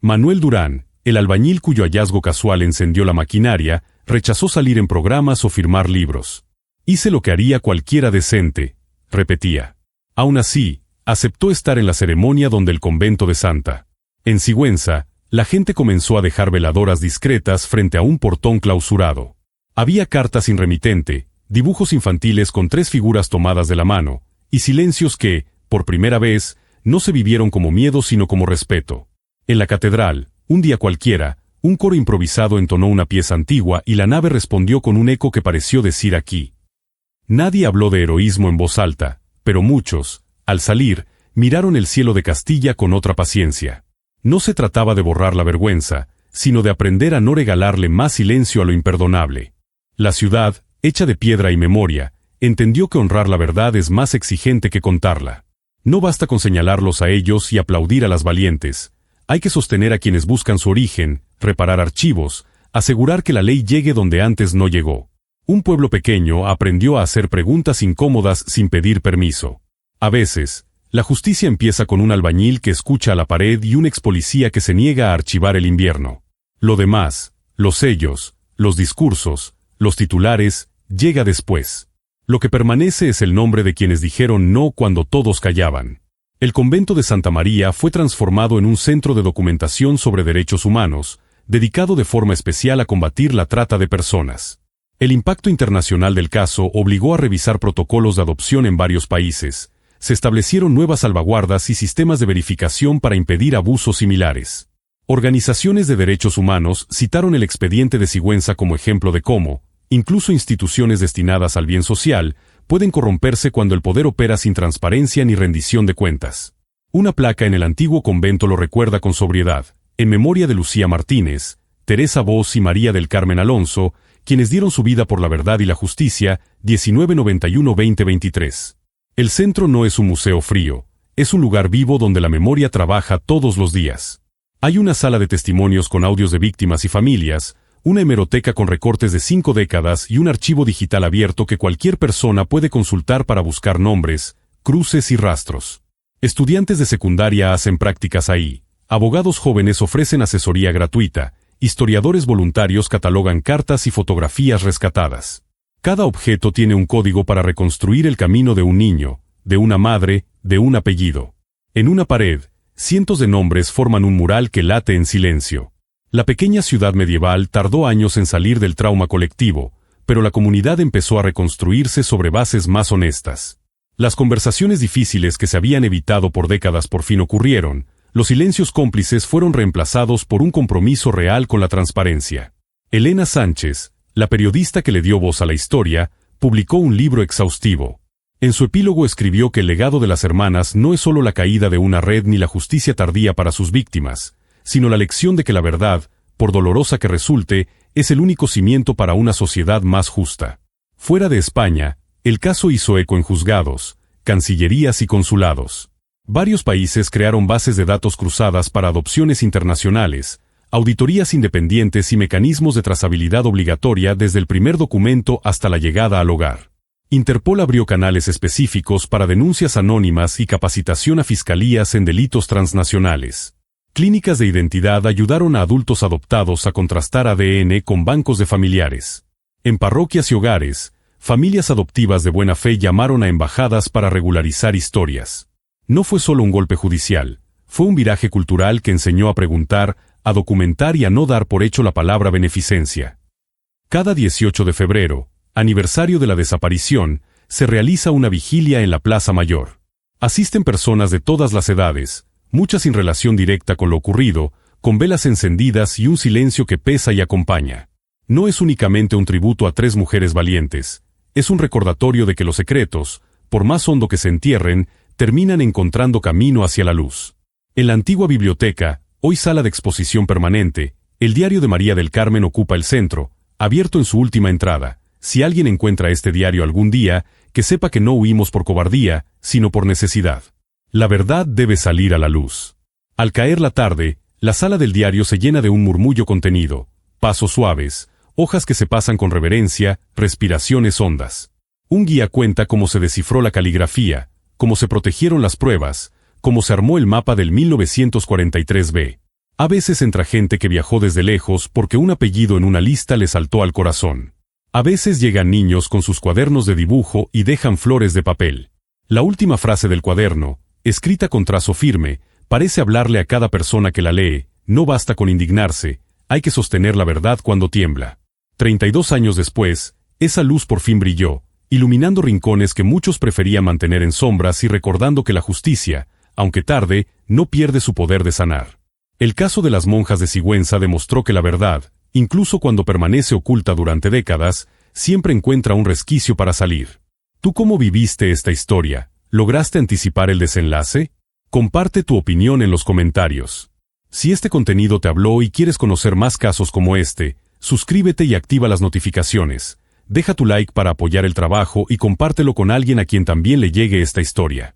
Manuel Durán, el albañil cuyo hallazgo casual encendió la maquinaria, rechazó salir en programas o firmar libros. Hice lo que haría cualquiera decente, repetía. Aún así, aceptó estar en la ceremonia donde el convento de Santa. En Sigüenza, La gente comenzó a dejar veladoras discretas frente a un portón clausurado. Había cartas sin remitente, dibujos infantiles con 3 figuras tomadas de la mano, y silencios que, por primera vez, no se vivieron como miedo sino como respeto. En la catedral, un día cualquiera, un coro improvisado entonó una pieza antigua y la nave respondió con un eco que pareció decir aquí. Nadie habló de heroísmo en voz alta, pero muchos, al salir, miraron el cielo de Castilla con otra paciencia. No se trataba de borrar la vergüenza, sino de aprender a no regalarle más silencio a lo imperdonable. La ciudad, hecha de piedra y memoria, entendió que honrar la verdad es más exigente que contarla. No basta con señalarlos a ellos y aplaudir a las valientes. Hay que sostener a quienes buscan su origen, reparar archivos, asegurar que la ley llegue donde antes no llegó. Un pueblo pequeño aprendió a hacer preguntas incómodas sin pedir permiso. A veces, la justicia empieza con un albañil que escucha a la pared y un expolicía que se niega a archivar el invierno. Lo demás, los sellos, los discursos, los titulares, llega después. Lo que permanece es el nombre de quienes dijeron no cuando todos callaban. El convento de Santa María fue transformado en un centro de documentación sobre derechos humanos, dedicado de forma especial a combatir la trata de personas. El impacto internacional del caso obligó a revisar protocolos de adopción en varios países. Se establecieron nuevas salvaguardas y sistemas de verificación para impedir abusos similares. Organizaciones de derechos humanos citaron el expediente de Sigüenza como ejemplo de cómo, incluso instituciones destinadas al bien social, pueden corromperse cuando el poder opera sin transparencia ni rendición de cuentas. Una placa en el antiguo convento lo recuerda con sobriedad, en memoria de Lucía Martínez, Teresa Bosch y María del Carmen Alonso, quienes dieron su vida por la verdad y la justicia, 1991-2023. El centro no es un museo frío, es un lugar vivo donde la memoria trabaja todos los días. Hay una sala de testimonios con audios de víctimas y familias, una hemeroteca con recortes de 5 décadas y un archivo digital abierto que cualquier persona puede consultar para buscar nombres, cruces y rastros. Estudiantes de secundaria hacen prácticas ahí, abogados jóvenes ofrecen asesoría gratuita, historiadores voluntarios catalogan cartas y fotografías rescatadas. Cada objeto tiene un código para reconstruir el camino de un niño, de una madre, de un apellido. En una pared, cientos de nombres forman un mural que late en silencio. La pequeña ciudad medieval tardó años en salir del trauma colectivo, pero la comunidad empezó a reconstruirse sobre bases más honestas. Las conversaciones difíciles que se habían evitado por décadas por fin ocurrieron, los silencios cómplices fueron reemplazados por un compromiso real con la transparencia. Elena Sánchez, la periodista que le dio voz a la historia, publicó un libro exhaustivo. En su epílogo escribió que el legado de las hermanas no es solo la caída de una red ni la justicia tardía para sus víctimas, sino la lección de que la verdad, por dolorosa que resulte, es el único cimiento para una sociedad más justa. Fuera de España, el caso hizo eco en juzgados, cancillerías y consulados. Varios países crearon bases de datos cruzadas para adopciones internacionales, auditorías independientes y mecanismos de trazabilidad obligatoria desde el primer documento hasta la llegada al hogar. Interpol abrió canales específicos para denuncias anónimas y capacitación a fiscalías en delitos transnacionales. Clínicas de identidad ayudaron a adultos adoptados a contrastar ADN con bancos de familiares. En parroquias y hogares, familias adoptivas de buena fe llamaron a embajadas para regularizar historias. No fue solo un golpe judicial, fue un viraje cultural que enseñó a preguntar, a documentar y a no dar por hecho la palabra beneficencia. Cada 18 de febrero, aniversario de la desaparición, se realiza una vigilia en la Plaza Mayor. Asisten personas de todas las edades, muchas sin relación directa con lo ocurrido, con velas encendidas y un silencio que pesa y acompaña. No es únicamente un tributo a 3 mujeres valientes, es un recordatorio de que los secretos, por más hondo que se entierren, terminan encontrando camino hacia la luz. En la antigua biblioteca, hoy sala de exposición permanente, el diario de María del Carmen ocupa el centro, abierto en su última entrada. Si alguien encuentra este diario algún día, que sepa que no huimos por cobardía, sino por necesidad. La verdad debe salir a la luz. Al caer la tarde, la sala del diario se llena de un murmullo contenido, pasos suaves, hojas que se pasan con reverencia, respiraciones hondas. Un guía cuenta cómo se descifró la caligrafía, cómo se protegieron las pruebas, cómo se armó el mapa del 1943b. A veces entra gente que viajó desde lejos porque un apellido en una lista le saltó al corazón. A veces llegan niños con sus cuadernos de dibujo y dejan flores de papel. La última frase del cuaderno, escrita con trazo firme, parece hablarle a cada persona que la lee, no basta con indignarse, hay que sostener la verdad cuando tiembla. 32 años después, esa luz por fin brilló, iluminando rincones que muchos preferían mantener en sombras y recordando que la justicia, aunque tarde, no pierde su poder de sanar. El caso de las monjas de Sigüenza demostró que la verdad, incluso cuando permanece oculta durante décadas, siempre encuentra un resquicio para salir. ¿Tú cómo viviste esta historia? ¿Lograste anticipar el desenlace? Comparte tu opinión en los comentarios. Si este contenido te habló y quieres conocer más casos como este, suscríbete y activa las notificaciones. Deja tu like para apoyar el trabajo y compártelo con alguien a quien también le llegue esta historia.